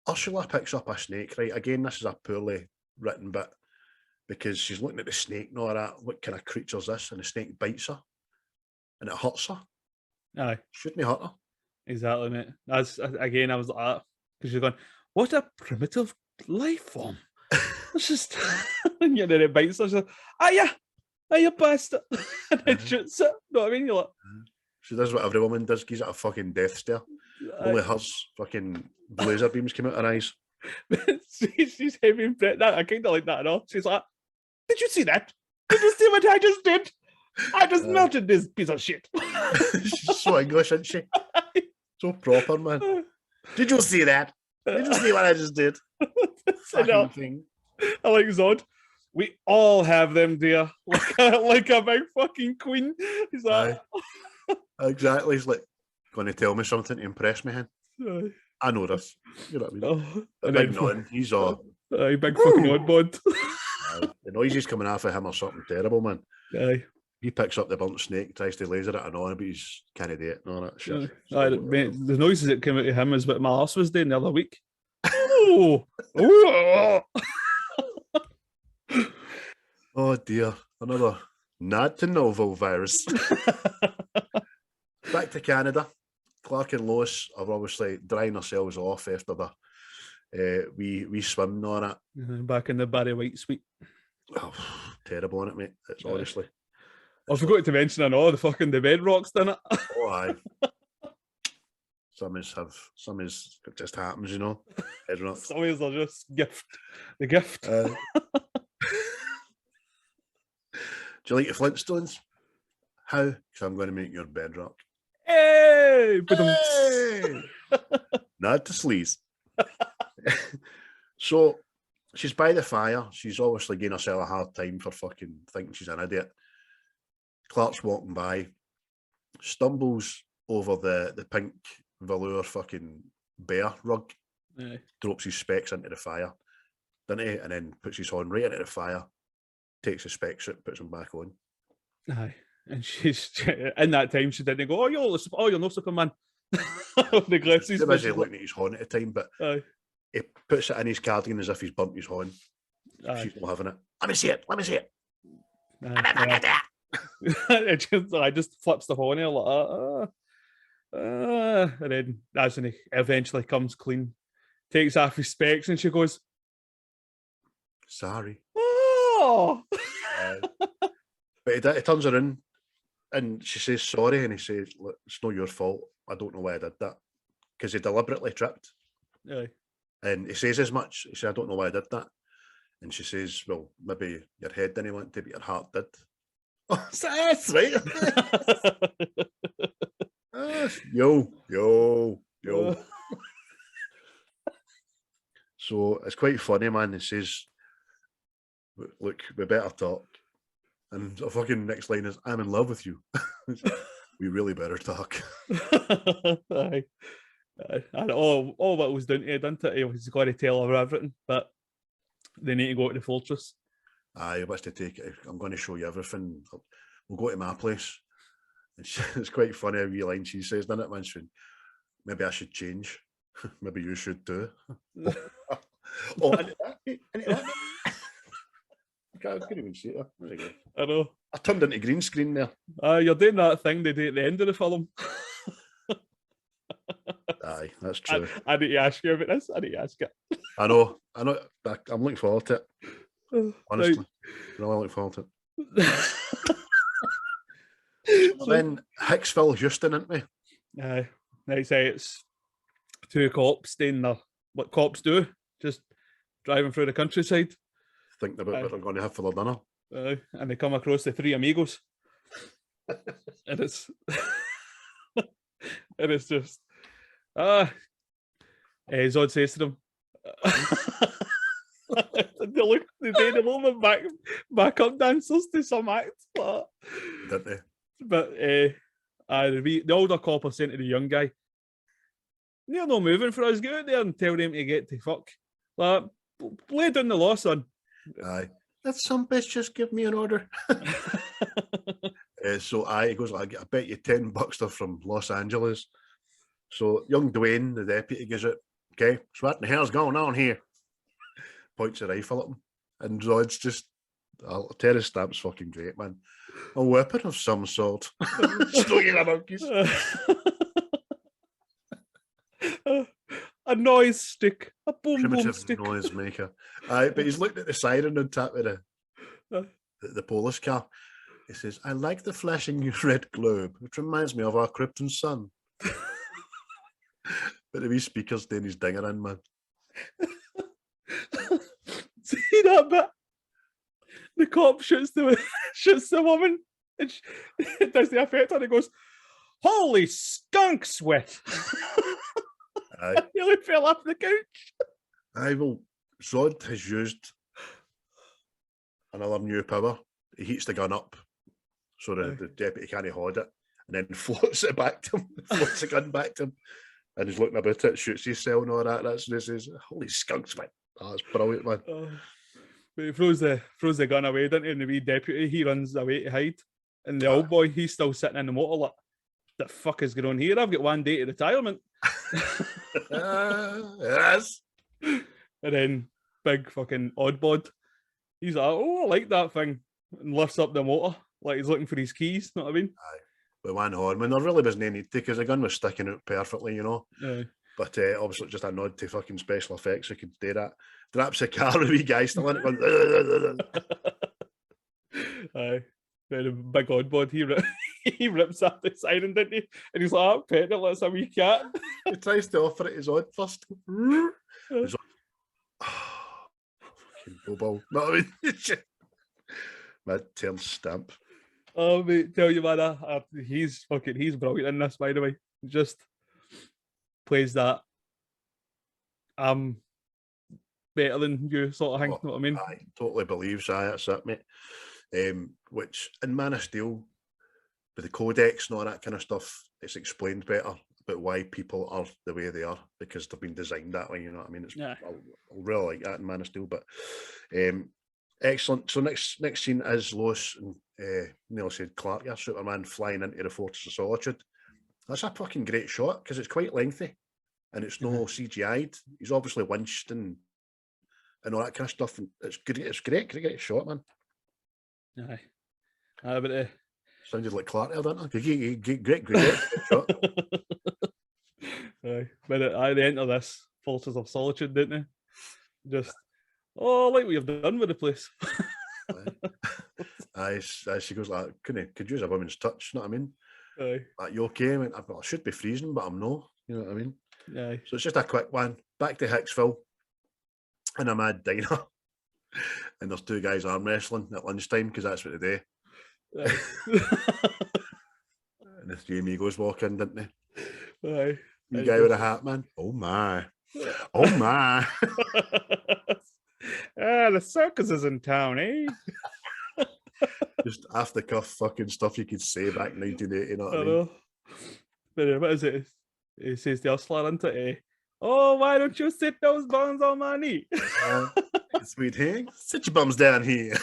Ursula picks up a snake, right? Again, this is a poorly written bit because she's looking at the snake and all that. What kind of creature is this? And the snake bites her and it hurts her. Aye. Shouldn't it hurt her? Exactly, mate. That's again, I was like that because you're going, what a primitive life form. It's just, and then it bites her. She's like, you bastard. And then shoots it. You know what I mean? You're like, she does what every woman does, gives it a fucking death stare. Only hers fucking laser beams came out her eyes. She's heavy and breath. I kind of like that and all. She's like, did you see that? Did you see what I just did? I just melted this piece of shit. She's so English, isn't she? So proper, man. Did you see that? Did you see what I just did? Fucking thing. I like Zod. We all have them, dear. Like a big fucking queen. He's like, exactly. He's like, going to tell me something to impress me, hen. I know this. You know what I mean? Big nodding. He's all. Big fucking odd bod. The noises coming off of him are something terrible, man. Aye. He picks up the burnt snake, tries to laser it and on, but he's kind of dead and all that shit. Mate, the noises that came out of him is what my arse was doing the other week. Oh! Oh dear, another not to novel virus. Back to Canada. Clark and Lois are obviously drying themselves off after the we swim and all that. Back in the Barry White suite. Oh, terrible, isn't it, mate? It's honestly. I forgot to mention the bedrocks, didn't it? Oh, aye. Some is it just happens, you know. Some is are just the gift. Do you like your Flintstones? How? Because I'm going to make your bedrock. Hey! Not to sleaze. So she's by the fire. She's obviously giving herself a hard time for fucking thinking she's an idiot. Clark's walking by, stumbles over the pink velour fucking bear rug, drops his specs into the fire, doesn't he? And then puts his horn right into the fire, takes his specs out, puts them back on. Aye. And she's in that time she didn't go, you're no Superman. The glasses. He's busy looking at his horn at the time, but he puts it in his cardigan as if he's bumped his horn. She's not having it. Let me see it. I just flips the horn like and then that's when he eventually comes clean, takes off his specs, and she goes, sorry. Oh. But he turns her in and she says sorry, and he says, look, it's not your fault. I don't know why I did that. Because he deliberately tripped. Aye. And he says as much. He says, I don't know why I did that. And she says, well, maybe your head didn't want to, but your heart did. Oh, that's right. Yo. So it's quite funny, man. He says, look, we better talk. And the fucking next line is, I'm in love with you. We really better talk. Aye. And all what was down to it, didn't it? He was going to tell her everything, but they need to go to the fortress. Aye, he wants to take it. I'm going to show you everything. We'll go to my place. And it's quite funny a wee line she says, doesn't it, man? Maybe I should change. Maybe you should too. I couldn't even see it. There you go. I know. I turned into green screen there. You're doing that thing they do at the end of the film. Aye, that's true. I need to ask you about this. I need to ask it. I know. I'm looking forward to it. Honestly. Right. Really looking forward to it. So then Hicksville, Houston, isn't we? Aye. They say it's two cops doing what cops do, just driving through the countryside. Thinking about what they're going to have for their dinner. And they come across the three amigos. And it's just Zod says to them, they did a little bit back up dancers to some act. Didn't they? But the older cop are saying to the young guy, they're not moving for us, get out there and tell them to get to fuck. Lay down the law, son. Aye. Let some bitch just give me an order. He goes, I bet you $10 they're from Los Angeles. So young Dwayne, the deputy, goes out, okay, so what the hell's going on here? Points a rifle at him. And Rod's just, Terrance Stamp's fucking great, man. A weapon of some sort. A noise stick. A boom Primitive boom stick. Noise maker. But he's looked at the siren on top of the police car. He says, I like the flashing red globe. It reminds me of our Krypton sun. But the wee speaker's doing his dinger in, man. See that bit? The cop shoots the woman, and it does the effect, and he goes, "Holy skunk sweat!" Aye. He nearly fell off the couch. Aye, well, Zod has used another new power. He heats the gun up so the deputy can't hold it, and then floats it back to him, floats the gun back to him, and he's looking about it, shoots his cell and all that. That's what he says. Holy skunk sweat. Oh, that's brilliant, man. But he throws the gun away, doesn't he? And the wee deputy, he runs away to hide. And the old boy, he's still sitting in the motor like, the fuck is going on here? I've got one day to retirement. Yes. And then big fucking oddbod, he's like, oh, I like that thing. And lifts up the motor like he's looking for his keys, know what I mean? Aye. With one horn. I mean, there really wasn't any need to, because the gun was sticking out perfectly, you know. Aye. But obviously just a nod to fucking special effects who could do that. Drops a car, the wee guy still in it going, aye. Then the big oddbod, he rips out the siren, didn't he? And he's like, petting it like a wee cat. He tries to offer it his odd first. He's like, fucking Bobo. No, I mean, mad Terrance Stamp. Oh, mate, tell you, man, he's brilliant in this, by the way. Just plays that I'm better than you sort of thing, know what I mean? I totally believes that's it, mate. Which in Man of Steel, with the codex and all that kind of stuff, it's explained better about why people are the way they are because they've been designed that way. You know what I mean? I'll really like that in Man of Steel. But excellent. So next scene is Lois and Neil said Clark, yeah, Superman flying into the Fortress of Solitude. That's a fucking great shot because it's quite lengthy and it's no CGI'd. He's obviously winched and all that kind of stuff. And it's great. It's great shot, man. Aye, but sounded like Clark there, didn't it? Great shot. Aye, but they enter this Fortress of Solitude, didn't they? Just like we have done with the place. Aye, she goes like, could use a woman's touch, you know what I mean? Aye. Like, you okay? I mean, I should be freezing, but I'm not, you know what I mean? Aye. So it's just a quick one. Back to Hicksville in a mad diner. And there's two guys arm wrestling at lunchtime because that's what they do. And the three amigos walk in, didn't they? Aye. You guy with a hat, man. Oh my. Oh my. The circus is in town, eh? Just off the cuff fucking stuff you could say back in 1980, you know what I mean? Know. But what is it? He says to Ursula, isn't it? Oh, why don't you sit those buns on my knee? Sweet hang. Sit your bums down here.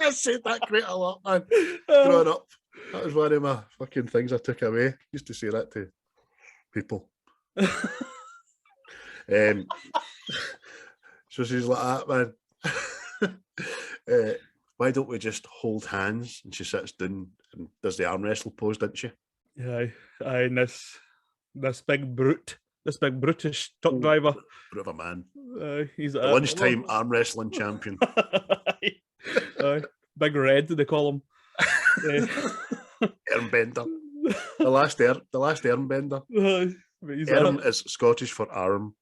I said that quite a lot, man. Growing up. That was one of my fucking things I took away. Used to say that to people. So she's like that, man. Why don't we just hold hands? And she sits down and does the arm wrestle pose, doesn't she? Aye, and this big brutish truck driver. Brute of a man. He's the lunchtime arm wrestling champion. Big Red, they call him. Armbender. The last Armbender. Arm is Scottish for arm.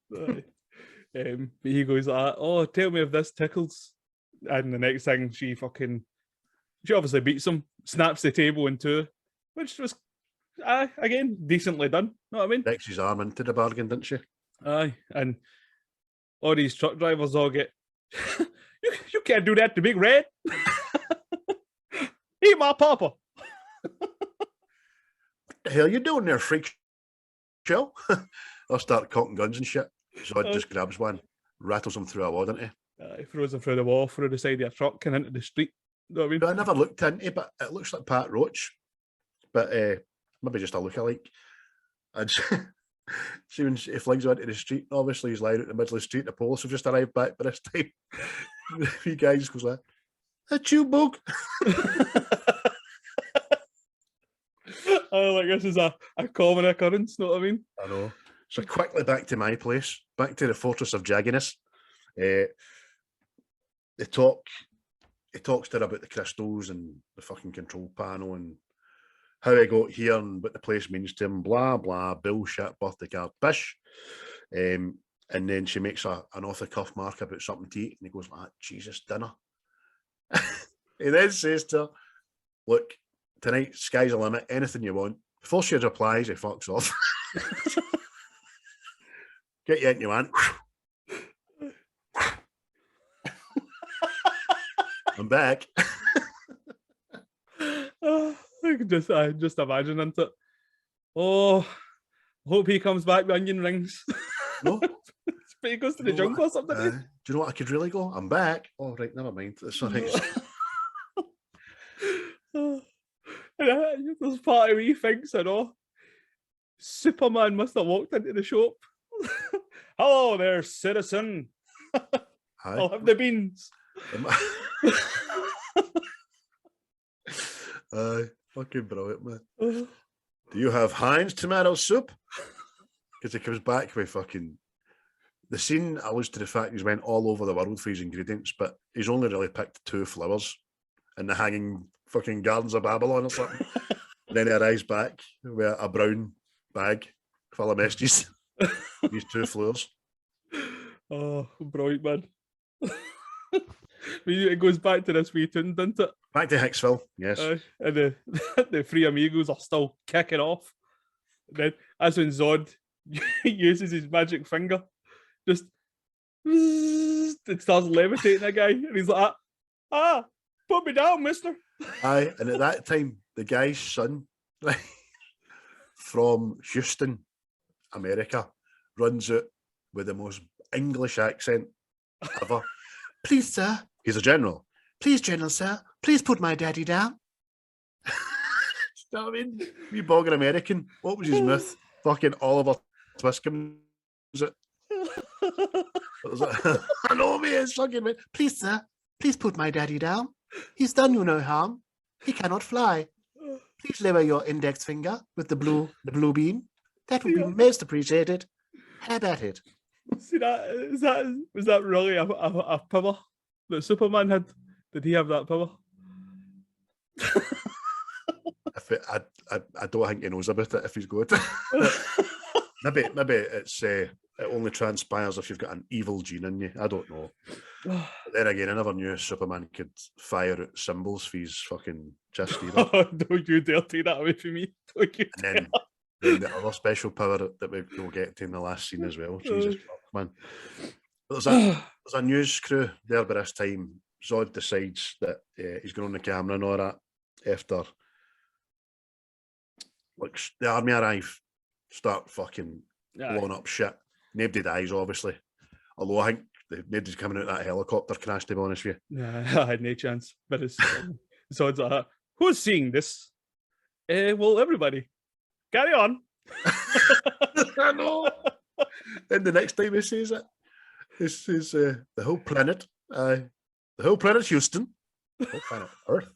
He goes, oh, tell me if this tickles. And the next thing, she obviously beats him, snaps the table in two, which was, again, decently done. Know what I mean? Takes his arm into the bargain, didn't she? Aye, and all these truck drivers all get, you can't do that to Big Red. Eat my papa. What the hell you doing there, freak show? I'll start cocking guns and shit. So I just grabs one, rattles him through a wall, doesn't he? He throws him through the wall, through the side of a truck and into the street. Know what I mean? I never looked into it, but it looks like Pat Roach. But maybe just a lookalike. And see when he flings him into the street, obviously he's lying at the middle of the street. The police have just arrived back by this time. The three guys goes like, "That's you, bug." Oh, like this is a common occurrence, know what I mean? I know. So quickly back to my place, back to the Fortress of Jagginess. He talks to her about the crystals and the fucking control panel and how he got here and what the place means to him, blah, blah, bullshit, birthday card, bish. And then she makes an off-the-cuff mark about something to eat, and he goes, Jesus, dinner. He then says to her, look, tonight, sky's the limit, anything you want. Before she replies, he fucks off. Get you anything you want. I'm back. I can just imagine it. Oh, hope he comes back with onion rings. No. But he goes to the jungle or something. Do you know what I could really go? I'm back. Oh, right, never mind. That's all right. There's part of me thinks, Superman must have walked into the shop. Hello there, citizen. I'll have the beans. Fucking brilliant, man. Do you have Heinz tomato soup? Because he comes back with fucking... The scene alludes to the fact he's went all over the world for his ingredients, but he's only really picked 2 flowers in the hanging fucking gardens of Babylon or something. And then he arrives back with a brown bag full of messages. These 2 flowers. Oh, brilliant, man. It goes back to this wee tune, doesn't it? Back to Hicksville, yes. And the 3 amigos are still kicking off. And then that's when Zod uses his magic finger. Just it starts levitating a guy. And he's like, put me down, mister. Aye, and at that time, the guy's son from Houston, America, runs out with the most English accent ever. Please, sir. He's a general. Please, General, sir. Please put my daddy down. You know what I mean? Wee bogging American. What was his myth? Fucking Oliver Twist comes it. I know, mate. It's fucking mate. Please, sir. Please put my daddy down. He's done you no harm. He cannot fly. Please lower your index finger with the blue beam. That would be most appreciated. Have at it. See was that really a power that Superman had? Did he have that power? I don't think he knows about it if he's good. maybe it's it only transpires if you've got an evil gene in you. I don't know. But then again, I never knew Superman could fire out symbols for his fucking chest either. Don't you dare take that away from me. And then the other special power that we'll get to in the last scene as well. Jesus fuck, man. But there's a news crew there by this time. Zod decides that he's going on the camera and all that after like the army arrive, start fucking blowing up shit. Nobody dies, obviously. Although I think nobody's coming out of that helicopter crash, to be honest with you. Yeah, I had no chance. But it's Zod's like, who's seeing this? Well, everybody. Carry on. I know. Then the next time he says it, this is the whole planet. The whole planet Houston. The whole planet Earth.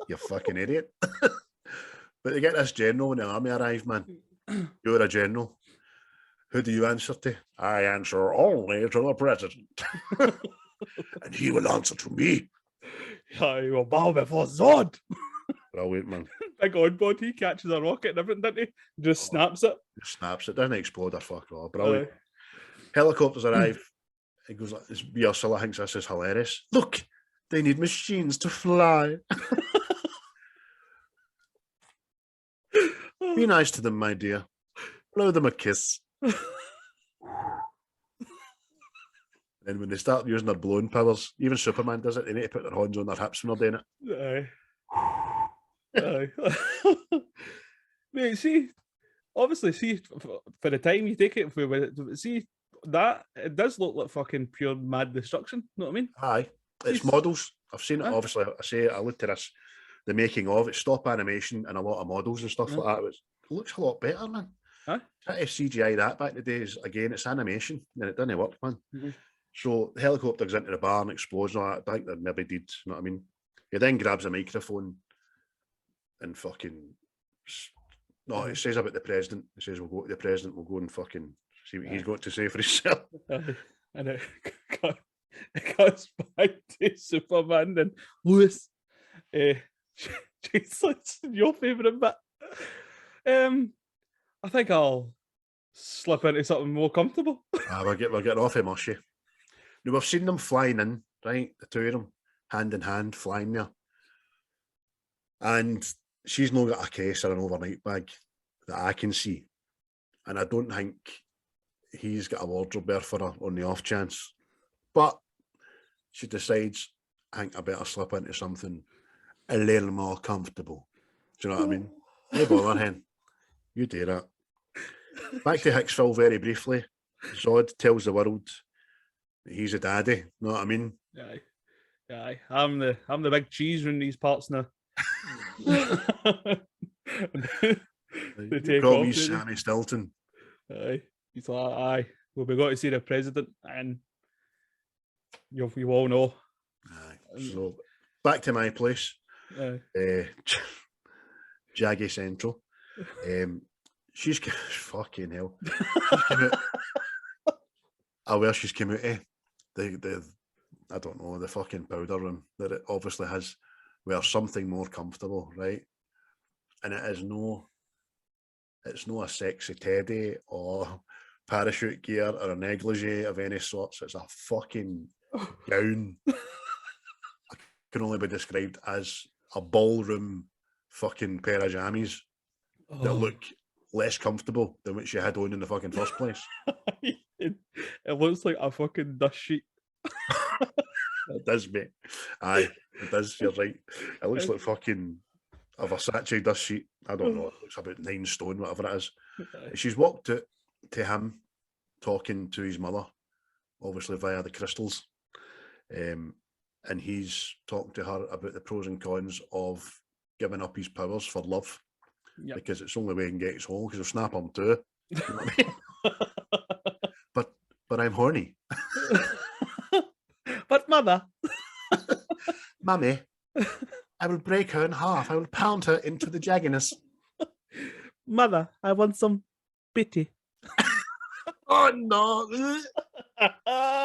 You fucking idiot. But they get this general when the army arrives, man. You're a general. Who do you answer to? I answer only to the president. And he will answer to me. I will bow before Zod. Brilliant, man. Big on board, he catches a rocket and everything, doesn't he? Just snaps it. Just snaps it. Doesn't explode or fuck all. Brilliant. Helicopters arrive. He goes like, this Ursula thinks this is hilarious. Look, they need machines to fly. Be nice to them, my dear. Blow them a kiss. And when they start using their blowing powers, even Superman does it. They need to put their hands on their hips when they're doing it. Aye. Mate, see, obviously, see, for the time you take it, see, that, it does look like fucking pure mad destruction, you know what I mean? Aye. It's models. I've seen it, obviously. I looked at this, the making of it, stop animation and a lot of models and stuff like that. It looks a lot better, man. Huh? Try to CGI that back in the days, again, it's animation, and it doesn't work, man. So the helicopter goes into the barn, explodes and all that. I think that maybe did, you know what I mean? He then grabs a microphone and fucking, no, it says about the president. It says we'll go to the president, we'll go and fucking see what he's got to say for himself. And it goes back to Superman and Lois. It's your favourite bit. I think I'll slip into something more comfortable. We're getting off him, Mushy. Now, we've seen them flying in, right? The two of them, hand in hand, flying there. And she's not got a case or an overnight bag that I can see. And I don't think he's got a wardrobe there for her on the off chance. But she decides, I think I better slip into something a little more comfortable. Do you know what I mean? No bother, hen. You do that. Back to Hicksville very briefly. Zod tells the world that he's a daddy. You know what I mean? Aye. I'm the big cheese in these parts now. They take call me Sammy Stilton. Aye. He's like, aye. Well, we got to see the president, and you all know. Aye. So back to my place. Jaggy Central. She's fucking hell. She's come out, where she's come out of the I don't know, the fucking powder room that it obviously has, where something more comfortable, right? And it's no a sexy teddy or parachute gear or a negligee of any sorts. It's a fucking gown. Can only be described as a ballroom fucking pair of jammies that look less comfortable than what she had on in the fucking first place. It looks like a fucking dust sheet. It does, mate. Aye, it does. You're right. It looks like fucking a Versace dust sheet. I don't know. It's about 9 stone, whatever it is. She's walked out to him talking to his mother, obviously via the crystals. And he's talking to her about the pros and cons of giving up his powers for love. Yep. Because it's the only way he can get his hole, because he'll snap him too. You know what I mean? But I'm horny. But mother. Mummy, I will break her in half. I will pound her into the jagginess. Mother, I want some Beatty. Oh no.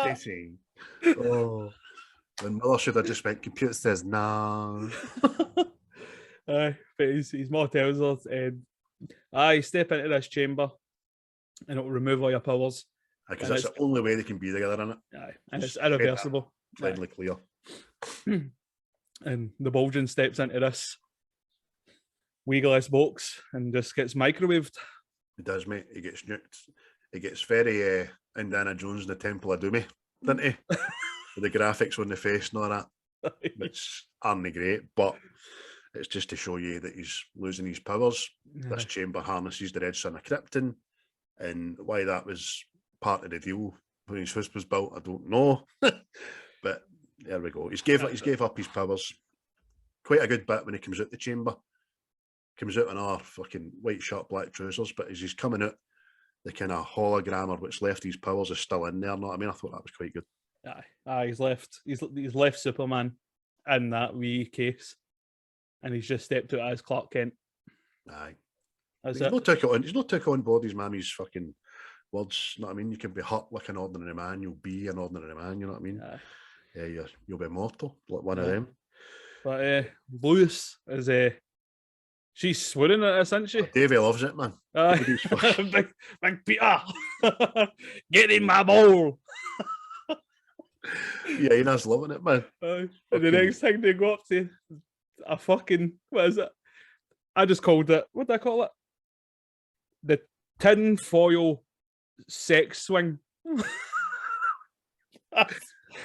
Beatty. Oh. And mother should have just went, computer says no. But his mother tells us, step into this chamber and it'll remove all your powers. Because that's the only way they can be together, isn't it? Aye, and it's irreversible. Finally clear. And the Bulgin steps into this wiggleless box and just gets microwaved. He does, mate. He gets nuked. He gets very Indiana Jones in the Temple of Doom, doesn't he? With the graphics on the face and all that, which aren't great, but it's just to show you that he's losing his powers. This chamber harnesses the red sun of Krypton, and why that was part of the deal when his house was built, I don't know. But there we go. He's gave up his powers. Quite a good bit when he comes out the chamber. Comes out in our fucking white shirt, black trousers, but as he's coming out, the kind of hologram or what's left his powers is still in there. Know what I mean? I thought that was quite good. Aye, he's left Superman in that wee case, and he's just stepped out as Clark Kent. Aye, he's not took on board his mammy's fucking words. You know what I mean? You can be hurt like an ordinary man. You'll be an ordinary man. You know what I mean? Aye. Yeah, you'll be immortal like one of them. But Lois is she's swooning at us, isn't she? Davey loves it, man. Big Peter, get in my bowl. Yeah, he knows loving it, man. And the next thing they go up to a fucking, what is it? I just called it, what did I call it? The tin foil sex swing.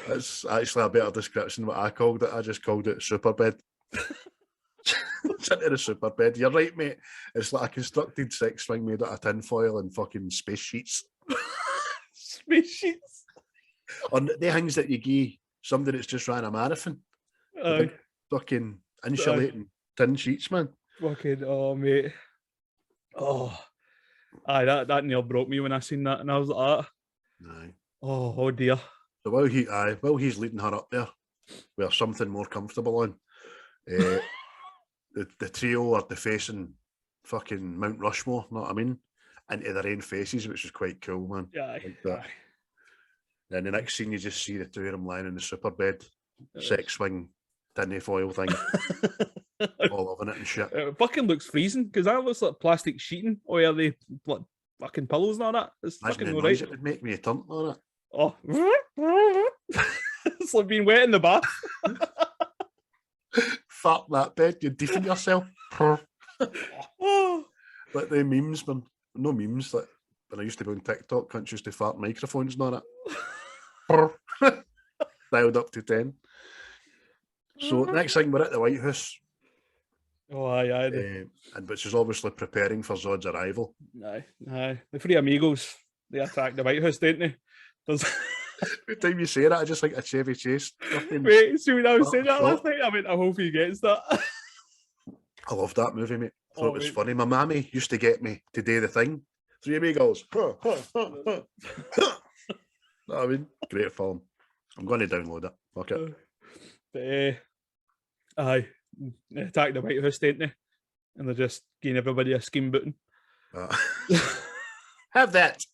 That's actually a better description of what I called it. I just called it super bed. It's into the super bed. You're right, mate. It's like a constructed sex swing made out of tin foil and fucking space sheets. Space sheets? On the things that you give somebody that's just ran a marathon. Fucking insulating tin sheets, man. Fucking, oh, mate. Oh. Aye, that nearly broke me when I seen that, and I was like, aye. Oh dear. So while he's leading her up there with something more comfortable on, the trio are defacing fucking Mount Rushmore, know what I mean? Into their own faces, which is quite cool, man. Yeah. Like that. Then the next scene, you just see the two of them lying in the super bed, sex swing, tin foil thing, all loving it and shit. It fucking looks freezing because that looks like plastic sheeting, or are they like fucking pillows and all that? It's fucking alright. It would make me a turn on it. Oh, it's like being wet in the bath. Fuck that bed, you deefen yourself. Like the memes, man. No memes, like when I used to be on TikTok, cunts used to fart microphones and all that. Dialed up to 10. So next thing, we're at the White House. Oh, aye. And which is obviously preparing for Zod's arrival. Aye. The three amigos, they attack the White House, don't they? Every time you say that, I just think a Chevy Chase. Wait, see when I was saying that last night, I mean, I hope he gets that. I love that movie, mate. I thought it was funny. My mammy used to get me to do the thing. Three amigos. I mean, great film. I'm going to download it. Fuck it. But, aye, they attack the White House, don't they? And they're just giving everybody a scheme booting. Have that.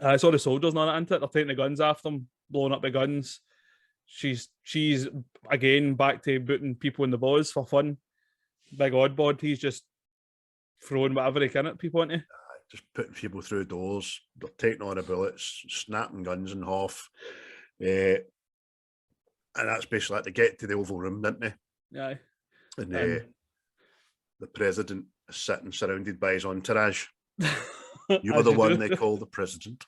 I saw the soldiers and all that into it. They're taking the guns after them, blowing up the guns. She's again back to booting people in the balls for fun. Big oddbod. He's just throwing whatever he can at people, isn't he? Just putting people through doors. They're taking on the bullets, snapping guns in half. And that's basically like they get to the Oval Room, didn't they? Aye. And the president is sitting surrounded by his entourage. You're the one they call the president.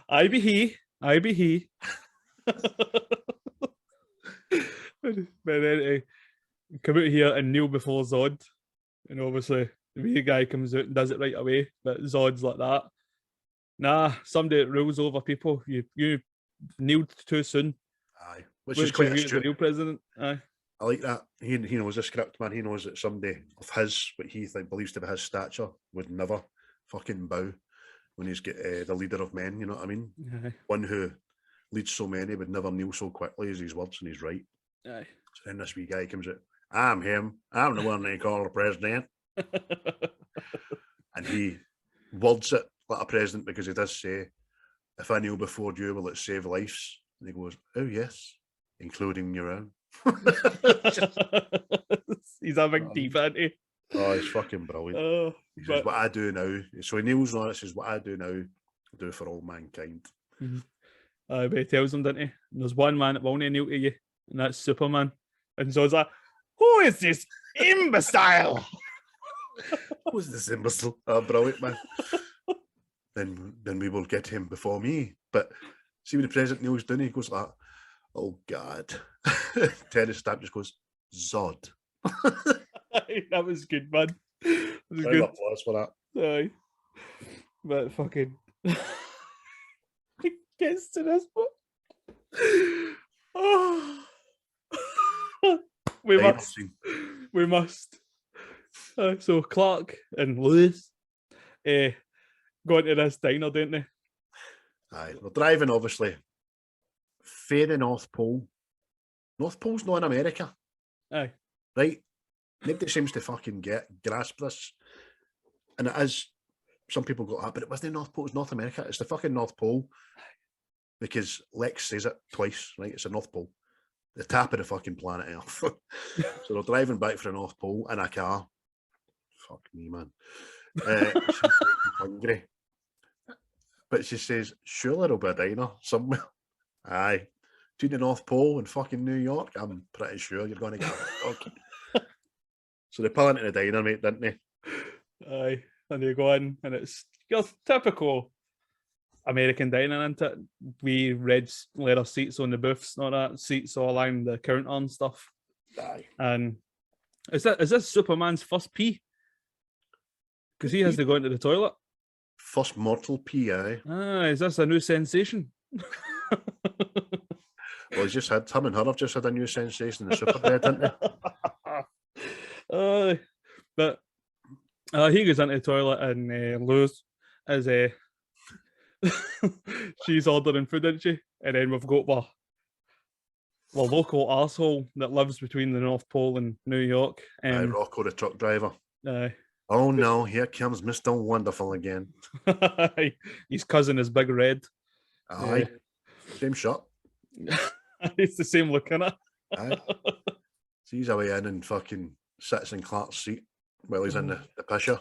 I be he. But then to come out here and kneel before Zod, and obviously the wee guy comes out and does it right away, but Zod's like that. Nah, somebody that rules over people. You kneeled too soon. Aye, which is quite the real president. Aye. I like that. He knows the script, man. He knows that somebody of his, what he believes to be his stature, would never fucking bow when he's got the leader of men. You know what I mean? Aye. One who leads so many would never kneel so quickly as his words and he's right. Aye. So then this wee guy comes out. I'm him. I'm the one they call the president. And he words it like a president because he does say, "If I kneel before you, will it save lives?" And he goes, "Oh yes, including your own." He's a big diva, isn't he? Oh, he's fucking brilliant. He says, "What I do now." So he kneels on it, says, "What I do now, I do for all mankind." Mm-hmm. But he tells him, doesn't he? And there's one man that won't kneel to you, and that's Superman. And so it's like, who is this imbecile? Who's this imbecile? Oh, brilliant, man. Then we will get him before me. But see when the president kneels down, he goes like, "Oh God." Terrance Stamp just goes, "Zod." That was good, man. That was good. Applause for that. Aye. But fucking it gets to this one. Oh. We must. So Clark and Lois go into this diner, don't they? Aye, they're driving, obviously. Fair the North Pole. North Pole's not in America. Aye. Right? Nobody seems to fucking grasp this. And it is, some people go, but it wasn't the North Pole, it's North America. It's the fucking North Pole. Because Lex says it twice, right? It's the North Pole. The tap of the fucking planet Earth. So they're driving back from the North Pole in a car. Fuck me, man. She's hungry. But she says, surely there'll be a diner somewhere. Aye. Between the North Pole and fucking New York, I'm pretty sure you're going to get a dog. So they pull into the diner, mate, didn't they? Aye. And they go in, and it's your typical American diner, isn't it? We red leather seats on the booths, not that seats all along the counter and stuff. Aye. And is this Superman's first pee? Because he has to go into the toilet. First mortal pee, aye. Is this a new sensation? Well, he's just had, him and her have just had a new sensation in the superbed, didn't they? But he goes into the toilet and Lois is she's ordering food, isn't she? And then we've got the local arsehole that lives between the North Pole and New York. Rocco, the truck driver. Aye. Oh no, here comes Mr. Wonderful again. His cousin is Big Red. Aye. Same shot. It's the same look, innit? Aye. So he's away in and fucking sits in Clark's seat while he's in the pisher.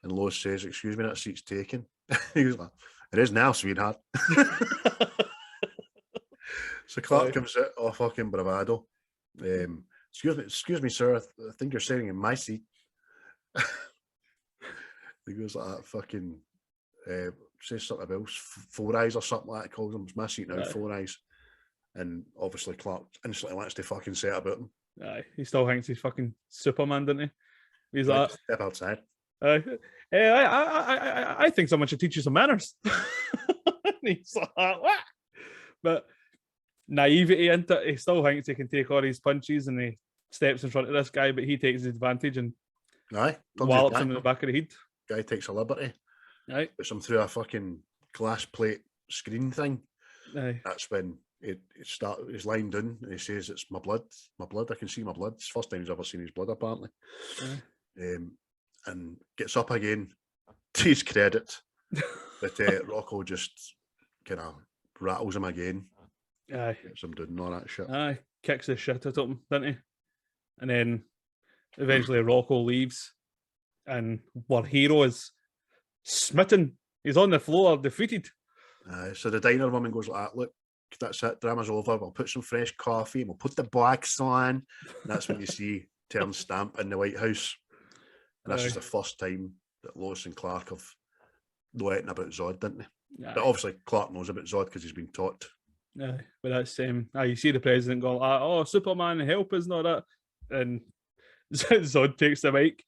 And Lois says, "Excuse me, that seat's taken." He was like, "It is now, sweetheart." So Clark comes out, oh fucking bravado. Excuse me, sir. I think you're sitting in my seat. He goes like that, fucking says something about 4 eyes or something like that. Calls him, "It's my seat now, 4 eyes." And obviously Clark instantly wants to fucking say it about him. Aye, he still thinks he's fucking Superman, doesn't he? He's Right, like, step outside. I think someone should teach you some manners. And he's like, what? But naivety into it. He still thinks he can take all these punches, and he steps in front of this guy, but he takes his advantage and wallops him in the back of the head. Guy takes a liberty. Aye. Puts him through a fucking glass plate screen thing. Aye. That's when he's lying down and he says, "It's my blood, I can see my blood." It's the first time he's ever seen his blood, apparently. And gets up again, to his credit. But Rocco just kind of rattles him again. Aye. Gets him doing all that shit. Aye. Kicks the shit out of him, doesn't he? And then eventually Rocco leaves, and our hero is smitten. He's on the floor, defeated. So the diner woman goes like that, "Look, that's it, drama's over. We'll put some fresh coffee and we'll put the blacks on." And that's when you see Terrance Stamp in the White House. And this is the first time that Lois and Clark have known about Zod, didn't they? But obviously Clark knows about Zod because he's been taught Yeah, but that's you see the president going, "Oh, Superman, help us!" Not that, and Zod takes the mic.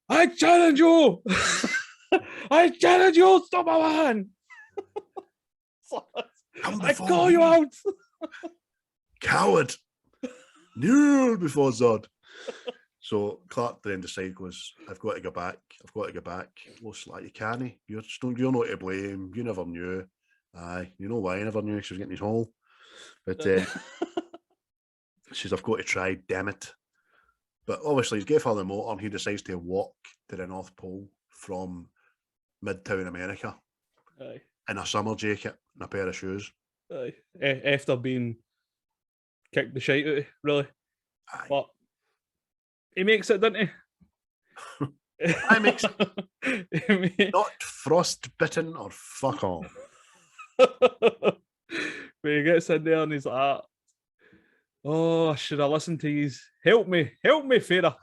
I challenge you! I challenge you, Superman! I call you out! Coward! Kneel before Zod. So Clark then decides, I've got to go back. Lois like, you can't. You're not to blame. You never knew. Aye, you know why I never knew? She was getting his hole. But she says, I've got to try, damn it. But obviously, he's getting on the motor and he decides to walk to the North Pole from Midtown America. Aye. In a summer jacket and a pair of shoes. Aye. After being kicked the shite out of, really. Aye. But he makes it, doesn't he? I makes it. Not frostbitten or fuck all. But he gets in there and he's like, oh, I should have listened to you. Help me, Farah.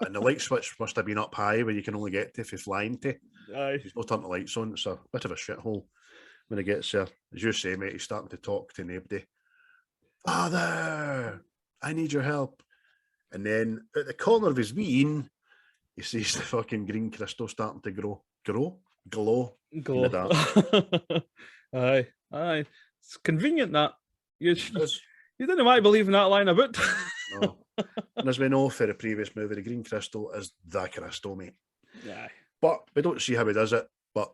And the light switch must have been up high where you can only get to if you're flying to. Aye. He's not turned the lights on. It's a bit of a shithole when he gets there. As you say, mate, he's starting to talk to nobody. Father, I need your help. And then at the corner of his ween, he sees the fucking green crystal starting to glow. In the dark. Aye. It's convenient that. You didn't want to believe in that line about. No. And as we know for the previous movie, the green crystal is the crystal, mate. Yeah. But we don't see how he does it, but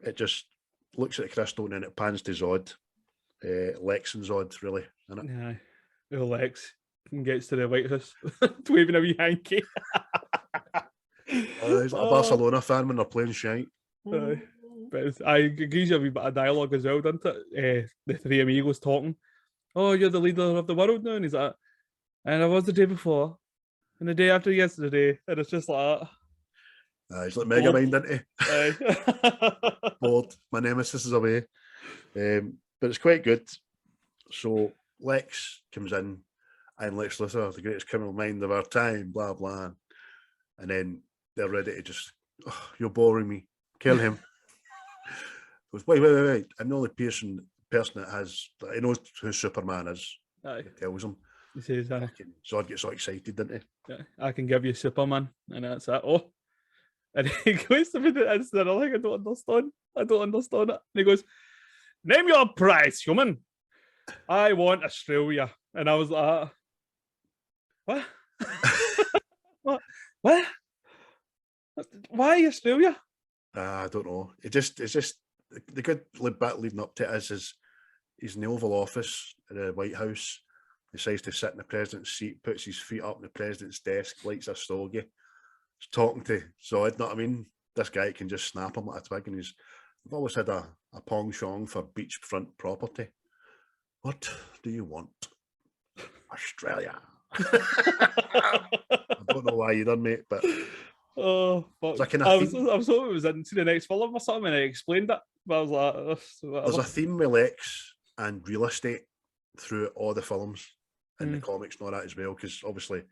it just looks at the crystal and then it pans to Zod. Lex and Zod, really, isn't it? Yeah. Lex gets to the White House waving a wee hanky. He's like a Barcelona fan when they're playing shite. But it gives you a wee bit of dialogue as well, doesn't it? The three amigos talking. Oh, you're the leader of the world now? And he's like, and I was the day before, and the day after yesterday. And it's just like that. He's like Megamind, isn't he? Bored. My nemesis is away. But it's quite good. So Lex comes in, and Lex Luthor, the greatest criminal mind of our time, blah, blah. And then they're ready to just, you're boring me. Kill him. Goes, wait. I'm the only person that has, he knows who Superman is. Aye. He tells him. He says, Zod gets so excited, didn't he? Yeah, I can give you Superman. And that's that. Oh. And he goes to me and said, like, I don't understand it. And he goes, name your price, human. I want Australia. And I was like, what? What? Why Australia? I don't know. It's just the good bit leading up to it is he's in the Oval Office at the White House, decides to sit in the president's seat, puts his feet up on the president's desk, lights a stogie, he's talking to Zod, know what I mean? This guy can just snap him like a twig, and I've always had a penchant for beachfront property. What do you want? Australia. I don't know why you done, mate, but oh, fuck. I was hoping it was into the next film or something, and I explained it. But I was like, there's a theme with Lex and real estate through all the films and the comics and all that as well, because obviously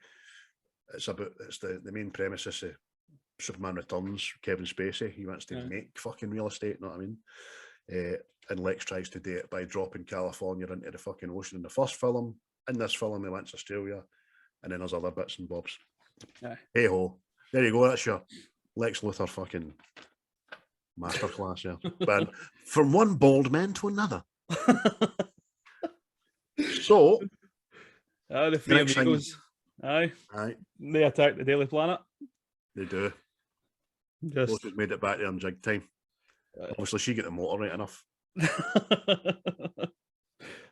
it's the main premise is Superman Returns, Kevin Spacey. He wants to make fucking real estate, know what I mean? And Lex tries to do it by dropping California into the fucking ocean in the first film. In this film, he wants Australia, and then there's other bits and bobs. Hey ho, there you go. That's your Lex Luthor fucking masterclass here. But from one bald man to another. So, the three amigos. Aye. They attack the Daily Planet. They do. Both made it back there in jig time. Obviously, she get the motor right enough.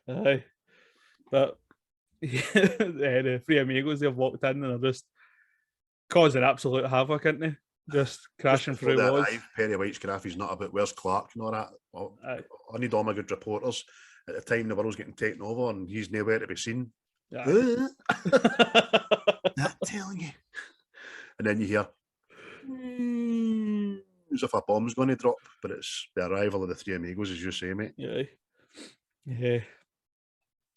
Aye. But the three amigos, they've walked in and are just causing absolute havoc, aren't they? Just crashing through walls. Perry White's graphi's not about where's Clark and all that. Well, I need all my good reporters. At the time, the world's getting taken over and he's nowhere to be seen. Not telling you. And then you hear as if a bomb's going to drop, but it's the arrival of the three amigos, as you say, mate. Yeah.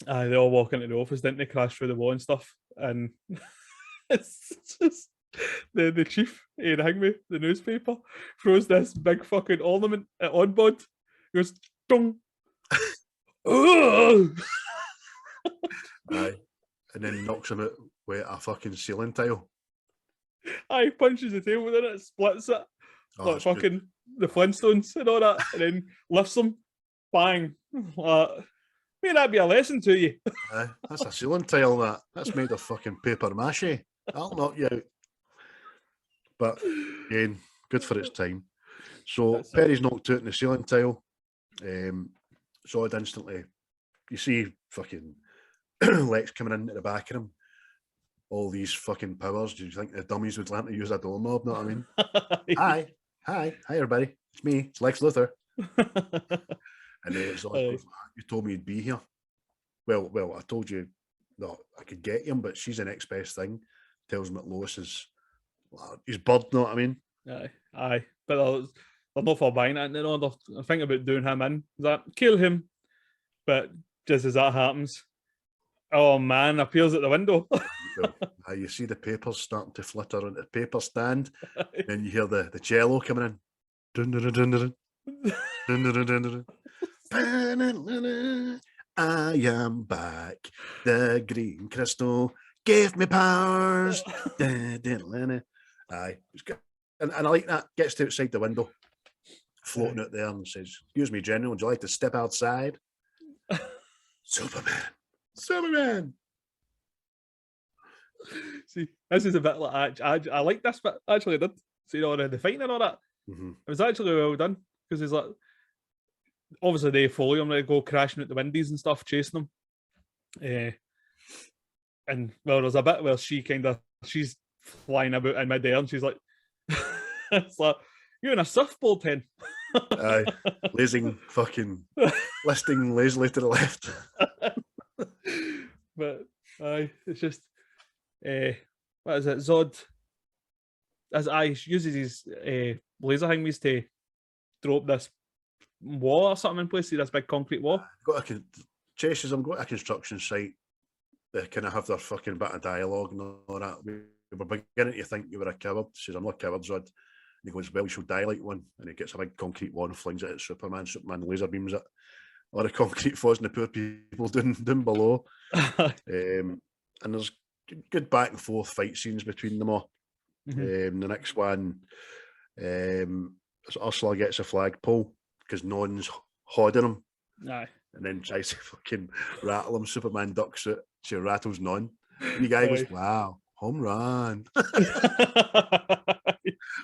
They all walk into the office, didn't they? Crash through the wall and stuff. And it's just the chief, Hackman, the newspaper, throws this big fucking ornament at Oddbod. He goes, dong. Aye. And then knocks him out with a fucking ceiling tile. Aye, punches the table, then it splits it. Like fucking good. the Flintstones and all that, and then lifts them. Bang. May that be a lesson to you? Aye, that's a ceiling tile, that's made of fucking paper mache. I'll knock you out. But again, good for its time. So Perry's knocked out in the ceiling tile. Zod instantly, you see fucking Lex coming into the back of him. All these fucking powers. Do you think the dummies would learn to use a doorknob? Know what I mean? Hi, everybody. It's me. It's Lex Luthor. And Zod goes, you told me you'd be here. Well, I told you that I could get him, but she's the next best thing. Tells him that Lois is his bird. Know what I mean? Aye. But they're not for buying it. They're thinking about doing him in. That kill him. But just as that happens, oh man, appears at the window. You see the papers starting to flitter on the paper stand, and you hear the cello coming in. Dun, dun, dun, dun, dun, dun, dun, dun, dun. I am back. The green crystal gave me powers. Aye, it's good. And I like that. Gets to outside the window, floating out there, and says, "Excuse me, General, would you like to step outside?" Superman. See, this is a bit like I like this bit. Actually, I did. See, the fighting and all that. Mm-hmm. It was actually well done because he's like, obviously they follow him, they go crashing out the windies and stuff, chasing them. And well, there's a bit where she's flying about in midair, and she's like, it's like, you're in a surfboard then. Aye, lazing fucking listing lazily to the left. But aye, it's just what is it? Zod as uses his laser thingies to throw up this wall or something in place. See this big concrete wall. Chases them, go to a construction site. They kind of have their fucking bit of dialogue and all that. We were beginning to think you were a coward. He says, I'm not a coward, Zod. And he goes, well, you should die like one. And he gets a big concrete wall and flings it at Superman. Superman laser beams it. A lot of concrete falls on the poor people down below. And there's good back and forth fight scenes between them all. Mm-hmm. The next one, Ursula gets a flagpole because no one's holding him. Aye. And then tries to fucking rattle him. Superman ducks it. She rattles none. And the guy goes, wow, home run.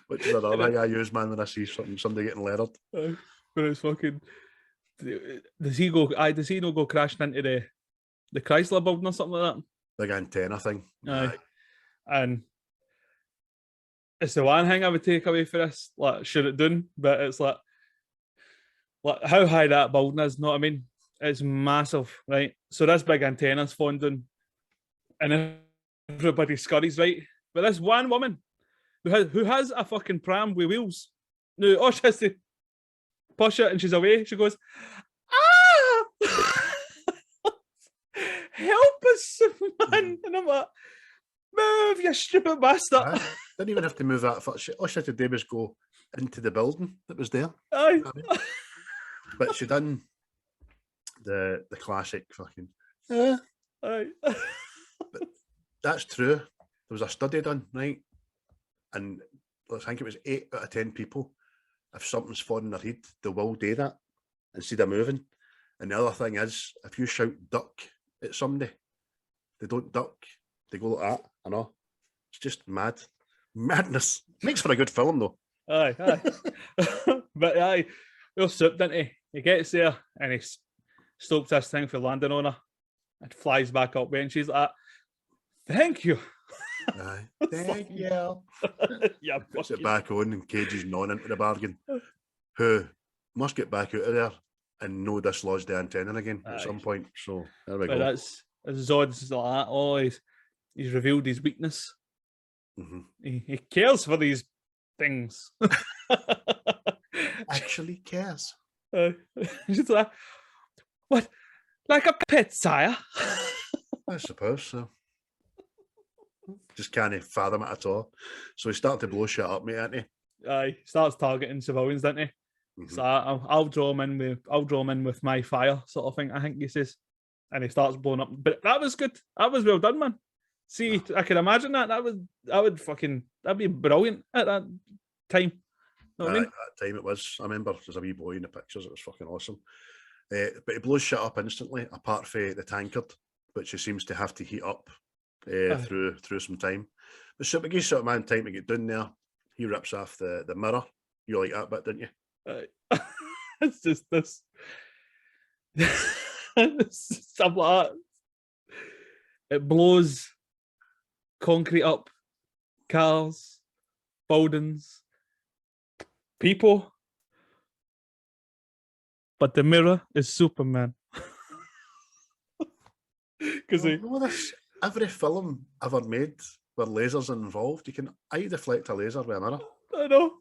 Which is another thing I use, man, when I see somebody getting lettered. But it's fucking... Does he not go crashing into the Chrysler building or something like that? Big antenna thing. Aye. And it's the one thing I would take away for this. Like, should it done? But it's like how high that building is, know what I mean? It's massive, right? So this big antenna's falling down and everybody scurries, right? But this one woman who has a fucking pram with wheels. No, all she has to push it and she's away. She goes, help us, man. And I'm like, move, you stupid bastard. Didn't even have to move that far. All she had to do was go into the building that was there. Aye. But she done the classic fucking. Aye. But that's true. There was a study done, right? And I think it was 8 out of 10 people. If something's falling in their head, they will do that instead of moving. And the other thing is, if you shout duck at somebody, they don't duck. They go like that. I know. It's just madness. Makes for a good film, though. Aye. But aye, real soup, didn't he? He gets there and he stops this thing for landing on her and flies back up and she's like, thank you. Aye. Thank you. Yeah, puts it back on and cages non into the bargain. Who must get back out of there and no dislodge the antenna again at some point. So there we go. That's Zod's like that. Oh, he's revealed his weakness. Mm-hmm. He cares for these things. Actually cares. She's like, what? Like a pet, sire? I suppose so. Just can't fathom it at all. So he started to blow shit up, mate, ain't he? Aye, starts targeting civilians, doesn't he? So I'll draw him in with my fire, sort of thing. I think he says, and he starts blowing up. But that was good. That was well done, man. See, I can imagine that. That'd be brilliant at that time. Know what I mean? At that time it was. I remember as a wee boy in the pictures. It was fucking awesome. But he blows shit up instantly, apart from the tankard, which he seems to have to heat up through some time. But so it gives Superman time to get down there. He rips off the mirror. You like that bit, didn't you? It's just this stuff like that. It blows concrete up, cars, buildings, people, but the mirror is Superman. Because every film ever made where lasers are involved, you can deflect a laser with a mirror. I know.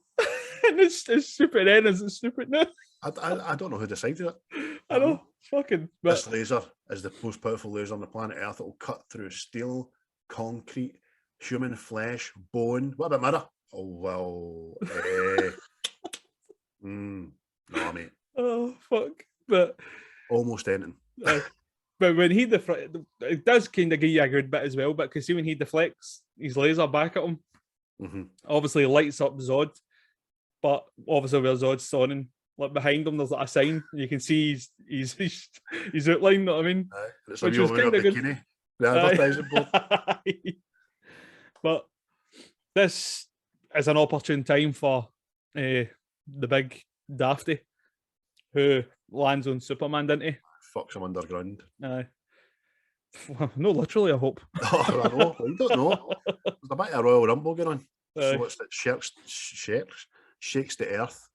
And it's stupid then, is it stupid now? I don't know who decided it. I know. Fucking. This laser is the most powerful laser on the planet Earth. It will cut through steel, concrete, human flesh, bone. What about mirror? Oh, well. No, mate. Oh, fuck. But. Almost anything. But when he it does kind of give you a good bit as well, but because see when he deflects his laser back at him, obviously lights up Zod, but obviously where Zod's standing, like behind him, there's like a sign. You can see his outline, you know what I mean? Which was kind of good. The advertising board. But this is an opportune time for the big Dafty, who lands on Superman, didn't he? Fucks him underground. Aye. No, literally, I hope. Oh, I know. You don't know. There's a bit of Royal Rumble going on. Aye. So it shakes the earth.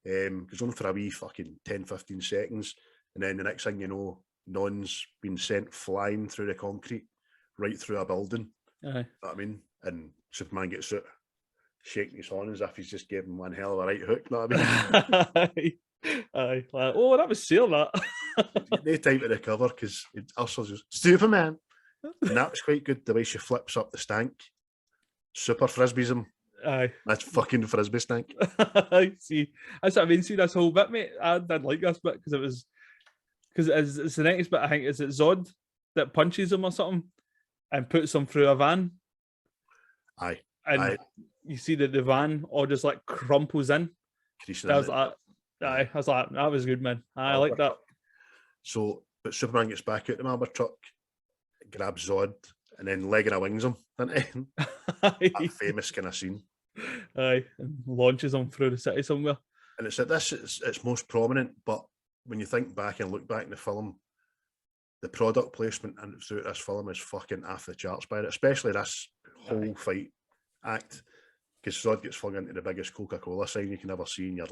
Goes on for a wee fucking 10-15 seconds. And then the next thing you know, Non's been sent flying through the concrete, right through a building. Aye. You know what I mean? And Superman gets out, shaking his horn as if he's just gave him one hell of a right hook. You know what I mean? Aye. Like, oh, that was Seal, that. No time to recover because Ursula's just Superman. And that was quite good, the way she flips up the stank. Super frisbees him. Aye. That's fucking frisbee stank. See, that's what I mean. See this whole bit, mate. I did like this bit because it's the next bit. I think is it Zod that punches him or something and puts him through a van. Aye. And you see that the van all just like crumples in. I was like, that was good, man. I like that. So, but Superman gets back out the Marble truck, grabs Zod, and then leg and a wings him, doesn't he? That famous kind of scene. Aye, and launches him through the city somewhere. And it's at this, it's most prominent, but when you think back and look back in the film, the product placement and throughout this film is fucking off the charts by it, especially this whole fight act. Because Zod gets flung into the biggest Coca-Cola sign you can ever see in your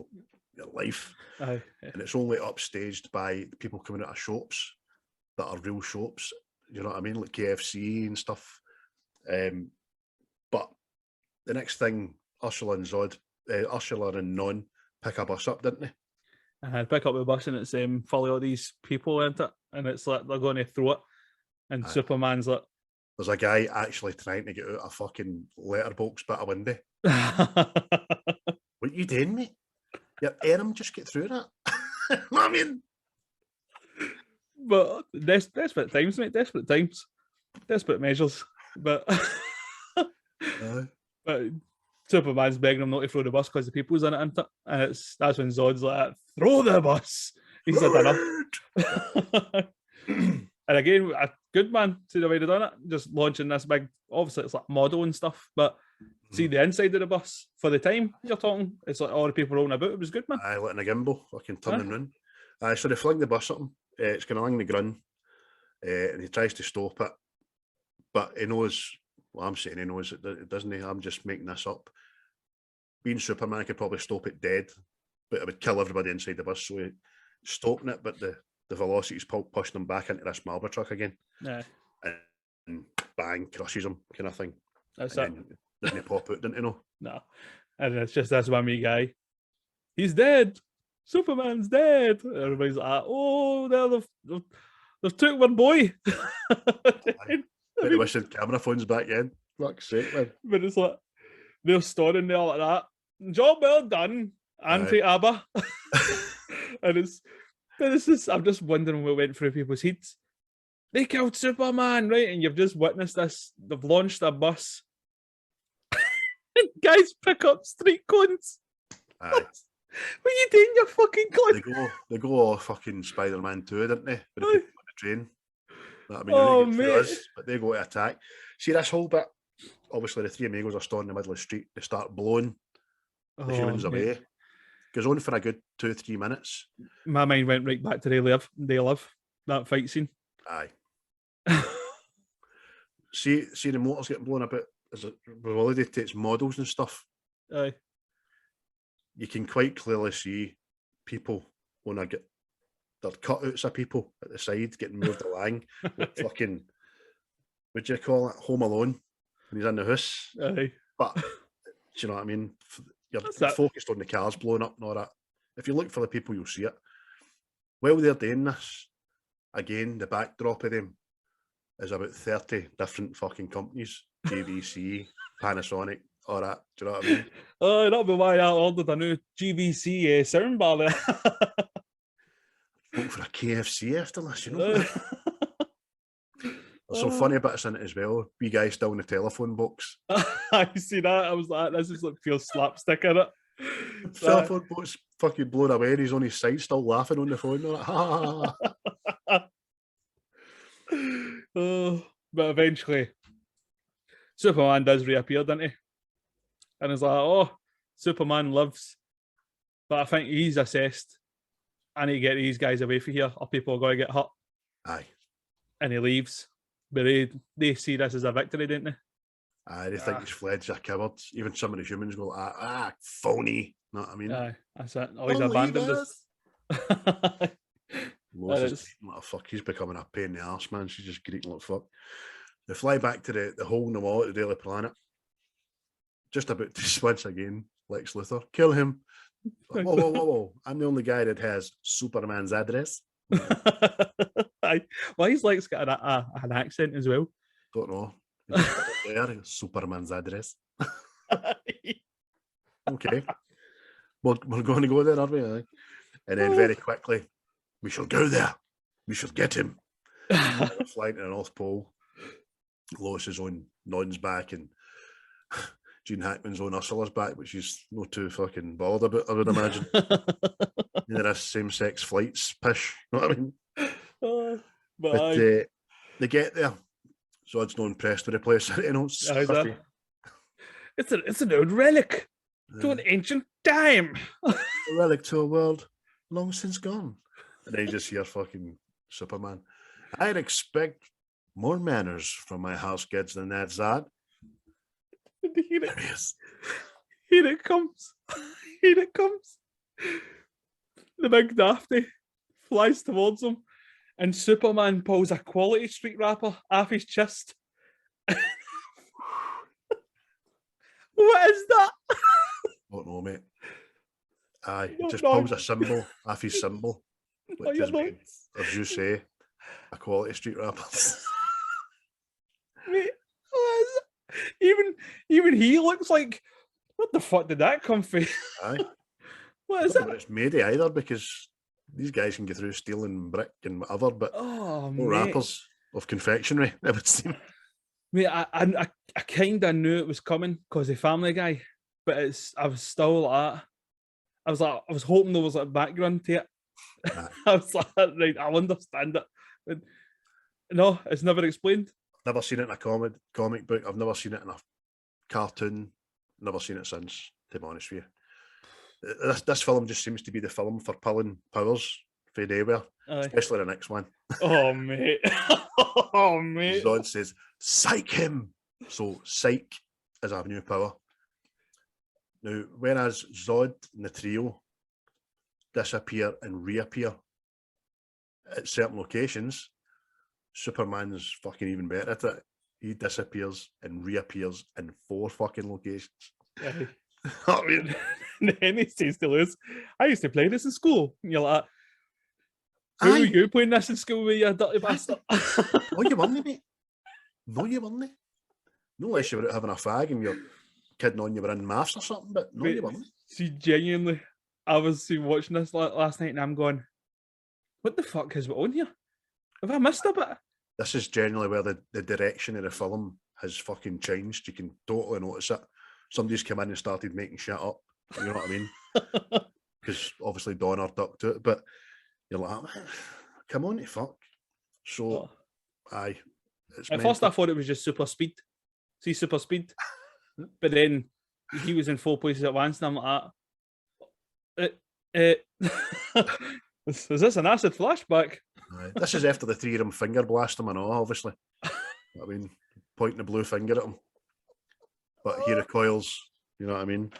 life. Aye. And it's only upstaged by people coming out of shops that are real shops. You know what I mean? Like KFC and stuff. But the next thing, Ursula and Non pick a bus up, didn't they? I pick up the bus and it's full of all these people in it. And it's like they're going to throw it. And Superman's like... There's a guy actually trying to get out a fucking letterbox bit of window. What you doing, mate? Your arm just get through that. I mean, but desperate times, mate. Desperate times, desperate measures. But but Superman's begging him not to throw the bus because the people's in it, isn't it? And that's when Zod's like, "Throw the bus." He's had enough. And again, a good man to the way they done it, just launching this big. Obviously, it's like model and stuff, but see the inside of the bus for the time you're talking. It's like all the people rolling about. It was good, man. Aye, letting a gimbal, fucking turning round. So they fling the bus at him. It's going along the ground, and he tries to stop it, but he knows. Well, I'm saying he knows it doesn't. I'm just making this up. Being Superman, I could probably stop it dead, but it would kill everybody inside the bus. So he's stopping it, but the velocity's pushing him back into this Marlboro truck again. Yeah. And bang, crushes him, kind of thing. That's it. Didn't he pop out, didn't he know? No. And it's just this one wee guy. He's dead. Superman's dead. Everybody's like, oh, they've took one boy. I wish the camera phones back in. Fuck's sake, man. But it's like, they're standing there like that. Job well done. anti-ABBA. And I'm just wondering what went through people's heads. They killed Superman, right? And you've just witnessed this. They've launched a bus. And guys pick up street cones. Aye. What are you doing, you fucking cunt? They go all fucking Spider-Man 2, didn't they? With the people on the train. I mean, Oh, really good for us, but they go to attack. See this whole bit? Obviously, the three amigos are standing in the middle of the street. They start blowing the humans away. Goes on for a good 2-3 minutes. My mind went right back to They Live, that fight scene. Aye. see the motors getting blown about as it takes models and stuff. Aye. You can quite clearly see people when I get their cutouts of people at the side getting moved along. Like fucking, what do you call it? Home Alone when he's in the house. Aye. But do you know what I mean? You're focused on the cars blowing up and all that. If you look for the people, you'll see it. While they're doing this, again, the backdrop of them is about 30 different fucking companies. JVC, Panasonic, all that. Do you know what I mean? Oh, that'll be why I ordered a new GVC soundbar there. Look for a KFC after this, you know. There's some funny bits in it as well. Wee guy still in the telephone box. I see that. I was like, this is like pure slapstick in it. Telephone box fucking blown away and he's on his side still laughing on the phone. Like, ha, ha, ha. But eventually Superman does reappear, doesn't he? And it's like, oh, Superman lives. But I think he's assessed, I need to get these guys away from here or people are going to get hurt. Aye. And he leaves. But they see this as a victory, don't they? Aye, they think he's fled a coward. Even some of the humans go, phony. Know what I mean? Aye, that's it. Oh, he's abandoned us. Lois is like, fuck, he's becoming a pain in the arse, man. She's just greeting like fuck. They fly back to the hole in the wall at the Daily Planet. Just about to switch again, Lex Luthor. Kill him. Whoa, whoa, whoa, whoa. I'm the only guy that has Superman's address. Why he's Lex got an accent as well? Don't know. There, Superman's address. Okay. We're going to go there, are we? And then very quickly, we shall go there. We shall get him. We're flying to the North Pole. Lois is on Non's back and Gene Hackman's on Ursula's back, which she's not too fucking bothered about, I would imagine. This same-sex flights pish, you know what I mean? But they get there. Zod's not impressed with the place. You know, it's an old relic to an ancient time. A relic to a world long since gone. And then you just hear fucking Superman. I'd expect more manners from my house kids than that, Zod. Here it comes. Here it comes. The big dafty flies towards him, and Superman pulls a Quality Street wrapper off his chest. What is that? Don't know, mate. Aye, he just pulls a symbol off his symbol, which is, as you say, a Quality Street wrapper. Mate, what is it? Even he looks like, what the fuck did that come from? Aye. What is it? It's made either, because these guys can get through steel and brick and whatever, but no wrappers of confectionery, it would seem. Mate, I kind of knew it was coming because of Family Guy, but I was still like that. I was hoping there was a background to it. I was like, right, I'll understand it. But no, it's never explained. Never seen it in a comic book. I've never seen it in a cartoon. Never seen it since, to be honest with you. This film just seems to be the film for pulling powers for anywhere, especially the next one. Oh, mate. Oh, mate. Zod says, psych him. So, psych is a new power. Now, whereas Zod and the trio disappear and reappear at certain locations, Superman's fucking even better at it. He disappears and reappears in 4 fucking locations. I mean, and then he says to Lois, I used to play this in school. And you're like, who were you playing this in school with, you dirty bastard? No, you weren't, mate. No, you weren't. No, unless you were out having a fag and you're kidding on you were in maths or something, but no, you weren't. See, genuinely, I was watching this last night and I'm going, what the fuck is on here? Have I missed a bit? This is generally where the direction of the film has fucking changed. You can totally notice it. Somebody's come in and started making shit up. You know what I mean? Because obviously Donner ducked to it, but you're like, come on, you fuck. So, aye. At first I thought it was just super speed. See super speed? But then he was in 4 places at once and I'm like, is this an acid flashback? This is after the three of them finger blast him and all, obviously. I mean, pointing the blue finger at him. But he recoils, you know what I mean?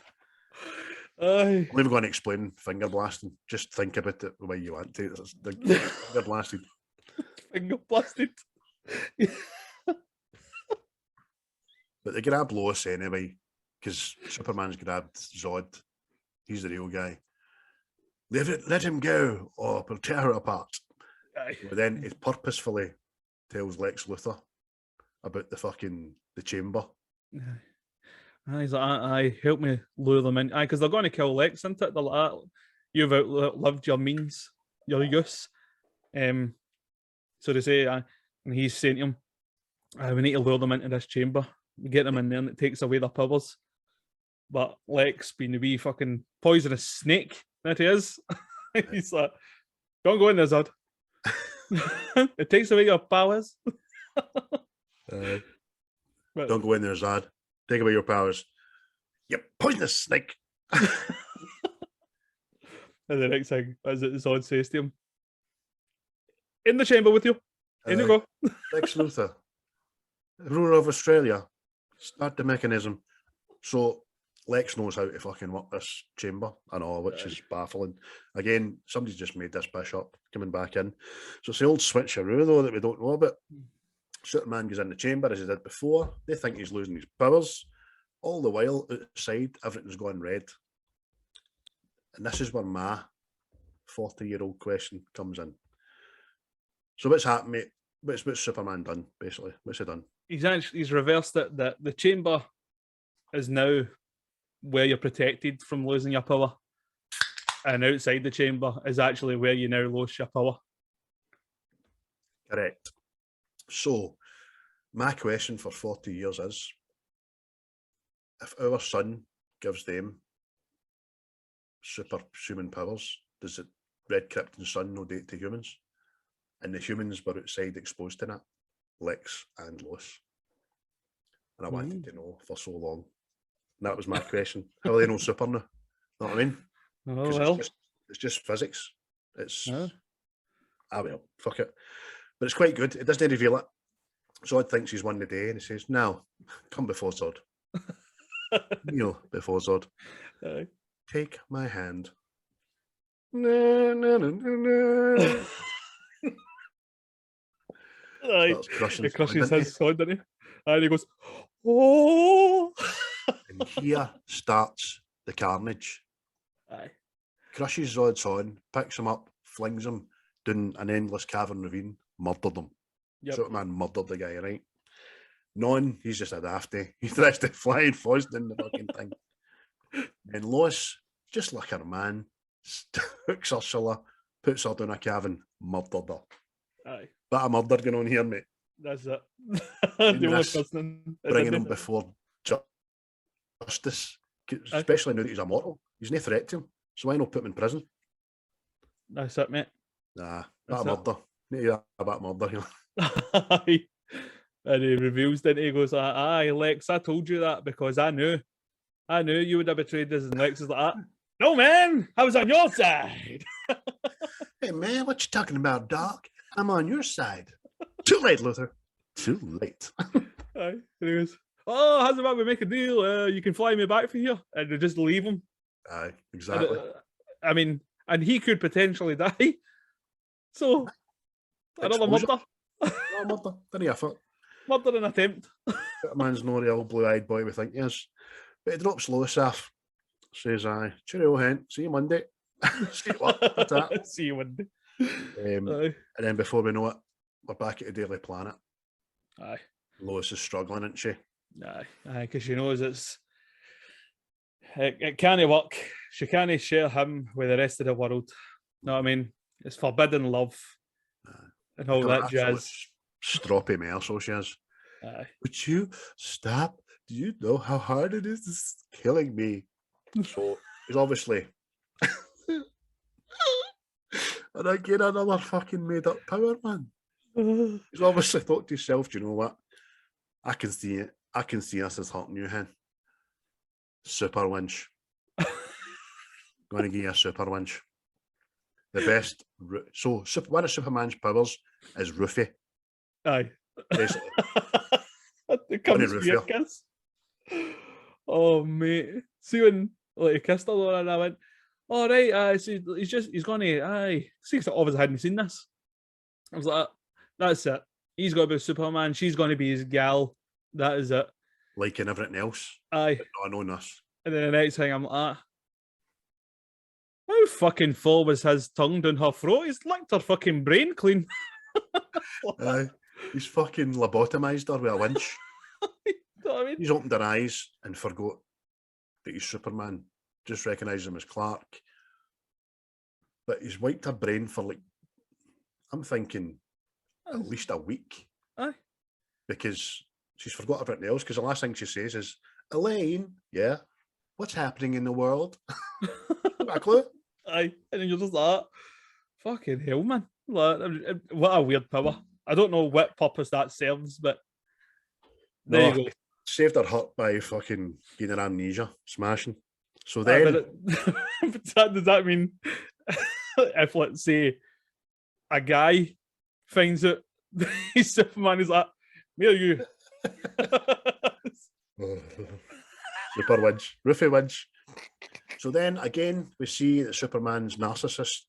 I'm never going to explain finger blasting. Just think about it the way you want to. Finger blasted. Finger blasted. But they grab Lois anyway, because Superman's grabbed Zod. He's the real guy. Let him go, or we'll tear her apart. But then he purposefully tells Lex Luthor about the chamber. He's like, help me lure them in. Because they're going to kill Lex, isn't it? They're like, you've outlived your means, your use. So they say, and he's saying to him, we need to lure them into this chamber. We get them in there and it takes away their powers. But Lex, being the wee fucking poisonous snake that he is, he's like, don't go in there, Zod. It takes away your powers. Don't go in there, Zod. Take away your powers. You poisonous snake. And the next thing, as Zod says to him, in the chamber with you. In you go. Lex Luthor, ruler of Australia, start the mechanism. So Lex knows how to fucking work this chamber and all, which is baffling. Again, somebody's just made this bishop coming back in. So it's the old switcheroo, though, that we don't know about. Superman goes in the chamber as he did before. They think he's losing his powers. All the while, outside, everything's going red. And this is where my 40-year-old question comes in. So what's happened, mate? What's Superman done, basically? What's he done? He's reversed it. That the chamber is now where you're protected from losing your power. And outside the chamber is actually where you now lose your power. Correct. So, my question for 40 years is, if our sun gives them superhuman powers, does it red Krypton sun no date to humans? And the humans were outside exposed to that, Lex and Lois. And I wanted to know for so long. And that was my question. How do they know super now? Know what I mean? Oh, well. It's just physics. It's, well, fuck it. But it's quite good. It doesn't reveal it. Zod thinks he's won the day and he says, now, come before Zod. Kneel before Zod. Take my hand. No, no, no, no, no. He crushes his sword, doesn't he? And he goes, oh! And here starts the carnage. Crushes Zod's on, picks him up, flings him down an endless cavern ravine, murdered him. Superman murdered the guy, right? Non, he's just a dafty. He tries to fly and falls down the fucking thing. And Lois, just like her man, hooks Ursula, puts her down a cavern, murdered her. Bit of murder going on here, mate. That's it. The only person bringing him before justice, especially now that he's immortal. He's no threat to him, so why not put him in prison? That's it, mate. Nah, bit of murder. Need to a bit of murder. And he reveals that he goes, aye, Lex, I told you that because I knew you would have betrayed this. And Lex is like, no, man, I was on your side. Hey, man, what you talking about, Doc? I'm on your side. Too late, Luthor. Too late. And he goes, oh, how's about we make a deal? You can fly me back from here. And they just leave him. Aye, exactly. I mean, and he could potentially die. So, another murder. Murder. Didn't effort. Murder an attempt. That man's not the old blue-eyed boy we think he is. But he drops Lois off. Says, aye, cheerio, hen. See you Monday. See you what? That's that. See you Monday. And then before we know it, we're back at the Daily Planet. Aye. Lois is struggling, isn't she? Aye, because she knows it can't work. she can't share him with the rest of the world. Know what I mean? It's forbidden love and all that jazz. Stroppy morsel she is. Would you stop? Do you know how hard it is? This is killing me. So he's obviously and again another fucking made up power, man. He's obviously thought to himself, do you know what? I can see it. I can see us as Hulk New Hen. Super winch. Going to give you a super winch. The best. So one of Superman's powers is roofie. Aye. Basically. It comes to your kiss. Oh mate. See when like he kissed her and I went, all right, so he's gonna see, obviously hadn't seen this. I was like, that's it. He's got to be Superman, she's gonna be his gal. That is it. Like in everything else. Aye. I know this. And then the next thing I'm like, how fucking full was his tongue down her throat? He's licked her fucking brain clean. He's fucking lobotomized her with a winch. You know what I mean? He's opened her eyes and forgot that he's Superman. Just recognised him as Clark. But he's wiped her brain for like, I'm thinking, at least a week. Aye. Because she's forgot everything else. Because the last thing she says is, Elaine, yeah, what's happening in the world? Got a clue? Aye. And then you're just like, fucking hell, man. Like, what a weird power. I don't know what purpose that serves, but there you go. Saved her hurt by fucking getting her amnesia, smashing. So then... does that mean if, let's say, a guy finds out he's Superman, he's like, me or you? Super winch. Roofie winch. So then, again, we see that Superman's a narcissist,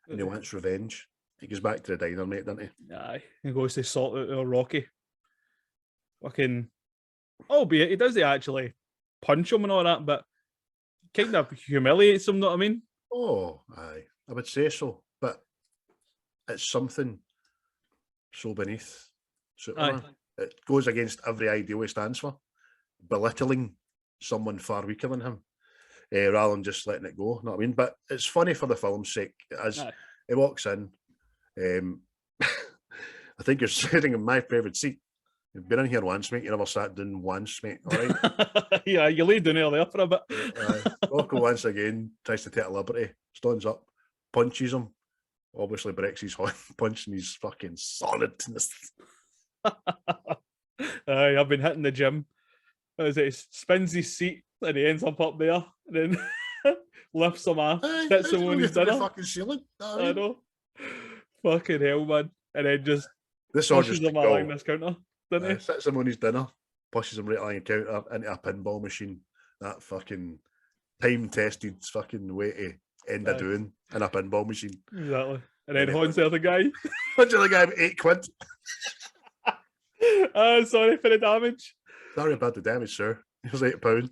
and he wants revenge. He goes back to the diner, mate, doesn't he? Aye, he goes to sort out Rocky. Fucking, albeit he doesn't actually punch him and all that, but kind of humiliates him, know what I mean? Oh, aye, I would say so, but it's something so beneath Superman. Aye. It goes against every ideal he stands for, belittling someone far weaker than him, rather than just letting it go, know what I mean? But it's funny for the film's sake, as he walks in. I think you're sitting in my favourite seat. You've been in here once, mate. You never sat down once, mate. All right. Yeah, you laid down earlier for a bit. Rocco once again tries to take a liberty, stands up, punches him. Obviously breaks his horn, punching his fucking solidness. I've been hitting the gym. As he spins his seat and he ends up there, and then lifts him off, hits him on his dinner. Fucking ceiling. I know. Fucking hell, man. And then just pushes him along this counter, doesn't he? Sits him on his dinner, pushes him right along the counter into a pinball machine. That fucking time-tested fucking way to end a doing in a pinball machine. Exactly. And then haunts the other guy. Haunts the other guy with £8. Sorry for the damage. Sorry about the damage, sir. It was £8.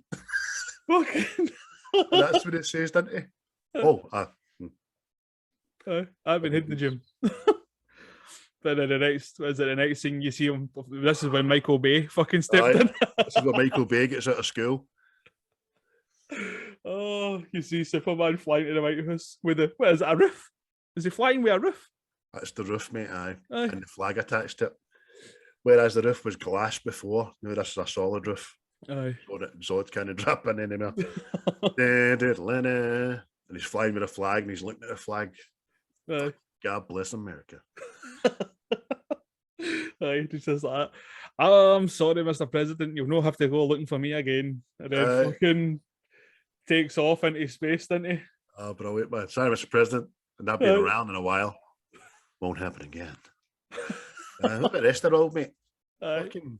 Fucking. That's what it says, doesn't it? Oh, I've been hitting the gym. But then the next thing you see him, this is when Michael Bay fucking stepped in. This is when Michael Bay gets out of school. Oh, you see Superman flying to the White House with what is it, a roof? Is he flying with a roof? That's the roof, mate, aye. And the flag attached to it. Whereas the roof was glass before, now this is a solid roof. Aye. So that Zod can't drop in anymore. And he's flying with a flag and he's looking at the flag. Aye. God bless America. Aye, he says that. I'm sorry, Mr. President, you'll not have to go looking for me again. And then fucking takes off into space, doesn't he? Oh, brilliant, man. Sorry, Mr. President. And I've been around in a while. Won't happen again. Look at the rest of the world, mate. Fucking,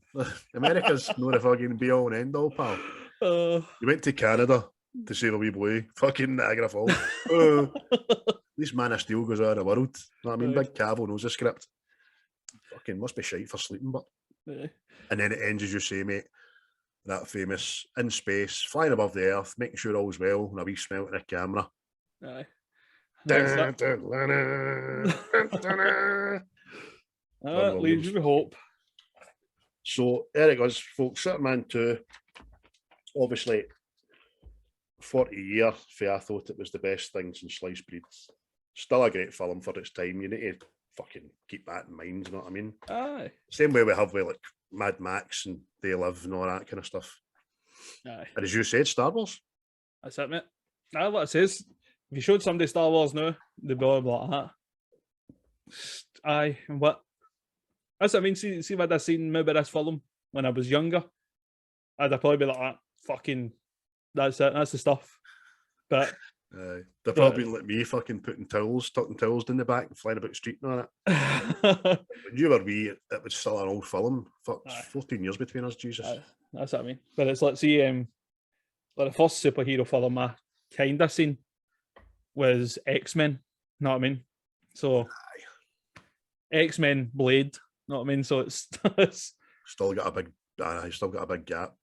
America's not a fucking be all and end all, pal. You went to Canada to save a wee boy. Fucking Niagara Falls. This Man of Steel goes out of the world. You know what I mean? Big Cavill knows the script. Fucking must be shite for sleeping, but. And then it ends, as you say, mate. That famous in space, flying above the earth, making sure all's well, and a wee smile at the camera. Aye. Leaves you with hope. So there it goes, folks. Superman 2. Obviously, 40 years, I thought it was the best thing since sliced bread. Still a great film for its time. You need to fucking keep that in mind, you know what I mean? Aye. Same way we have with like Mad Max and They Live and all that kind of stuff. Aye. And as you said, Star Wars. That's it, mate. Aye, what it says. If you showed somebody Star Wars now, they'd be all like that. Aye, and what? That's what I mean. See if I'd have seen maybe this film when I was younger, I'd have probably be like, fucking, that's it, that's the stuff. But they've probably been like me, fucking tucking towels down the back and flying about the street and all that. When you were wee, it was still an old film. Fuck, 14 years between us, Jesus. That's what I mean. But it's like, see, like the first superhero film I kind of seen was X-Men, you know what I mean? So, X-Men, Blade, you know what I mean? So it's still got a big gap.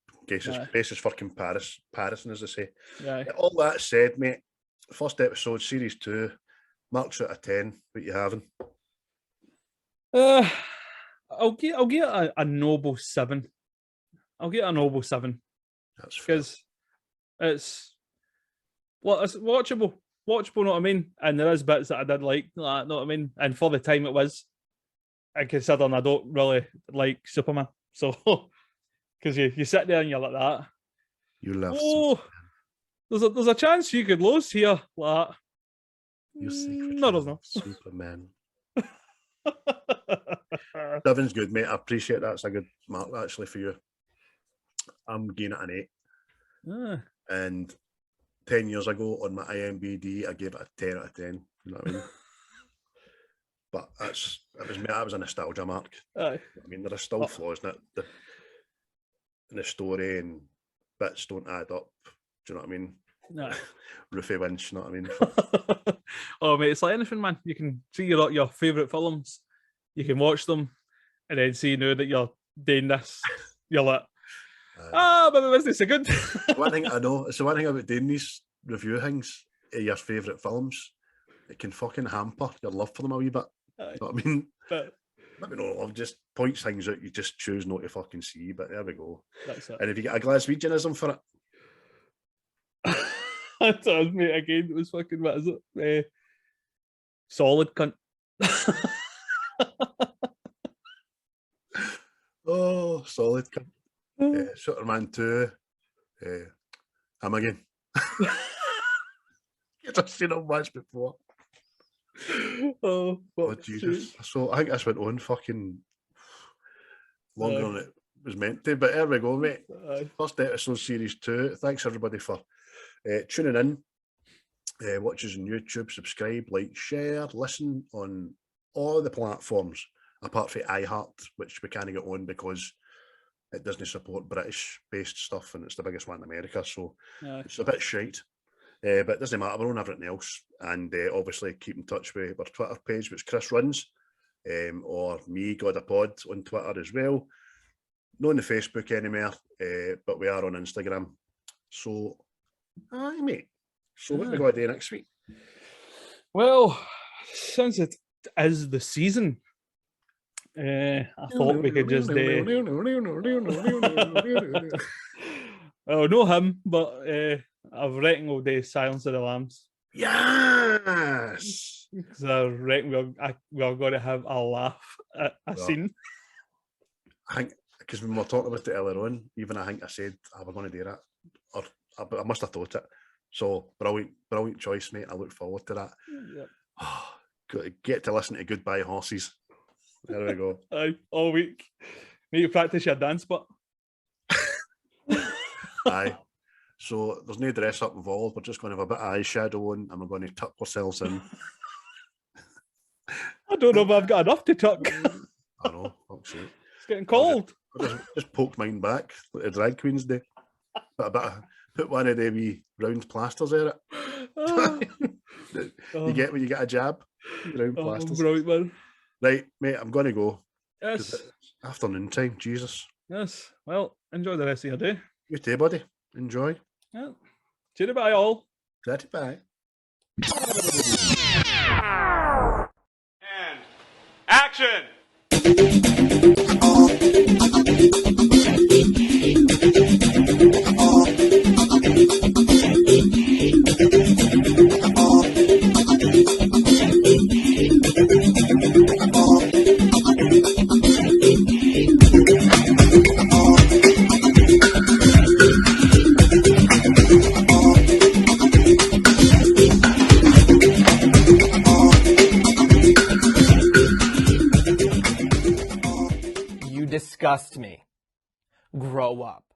Basis for comparison, as I say. Yeah. All that said, mate, first episode, series 2, marks out of 10. What you having? I'll get a noble 7. I'll get a noble 7. That's because it's watchable. Watchable, know what I mean? And there is bits that I did like, know what I mean? And for the time it was, and considering I don't really like Superman, so because you sit there and you're like that. You love. Oh, there's a chance you could lose here, like that. No, there's not. Superman. 7's good, mate. I appreciate that. It's a good mark actually for you. I'm giving it an 8. And 10 years ago on my IMDb, I gave it a 10 out of 10. You know what I mean? But that was a nostalgia mark. Aye. I mean, there are still flaws in it. In the story and bits don't add up. Do you know what I mean? No. Roofie winch, you know what I mean? Oh, mate, it's like anything, man. You can see your favourite films, you can watch them, and then see now that you're doing this, you're like, but was this a good? One thing I know, it's the one thing about doing these review things of your favourite films, it can fucking hamper your love for them a wee bit. You know what I mean? But maybe no love, just points things out you just choose not to fucking see, but there we go. That's it. And if you get a Glaswegianism for it. That was, mate, again, it was fucking, what is it? Solid cunt. Oh, solid cunt. Superman 2. Him again. You've just seen him once before. Oh Jesus. So I think this went on fucking longer than it was meant to, but here we go, mate. First episode, series 2. Thanks everybody for tuning in. Watch us on YouTube, subscribe, like, share, listen on all the platforms apart from iHeart, which we can't get on because it doesn't support British-based stuff and it's the biggest one in America, so it's a bit shite. But it doesn't matter, we're on everything else. And obviously keep in touch with our Twitter page, which Chris runs, or me, God a Pod, on Twitter as well. Not on the Facebook anymore, but we are on Instagram. So, aye, mate. So what are we going to do next week? Well, since it is the season, I thought we could just oh, no him, but I reckon we'll do Silence of the Lambs. Yes! Because I reckon we're going to have a laugh at a scene. I think, because when we were talking about it earlier on, even I think I said, we're going to do that. Or I must have thought it. So, brilliant choice, mate. I look forward to that. Yep. Get to listen to Goodbye Horses. There we go. Aye, all week. Need to practice your dance, but. Aye. So there's no dress up involved. We're just going to have a bit of eyeshadow on and we're going to tuck ourselves in. I don't know if I've got enough to tuck. I know. Fuck's sake. It's getting cold. Just poke mine back like the drag queens do. Put one of the wee round plasters in it. You get when you get a jab. Round plasters. Brilliant, man. Right, mate, I'm going to go. Yes. Afternoon time, Jesus. Yes. Well, enjoy the rest of your day. You too, buddy. Enjoy. Yeah. Cheerio, bye, all. Bye. And action! disgust me. Grow up.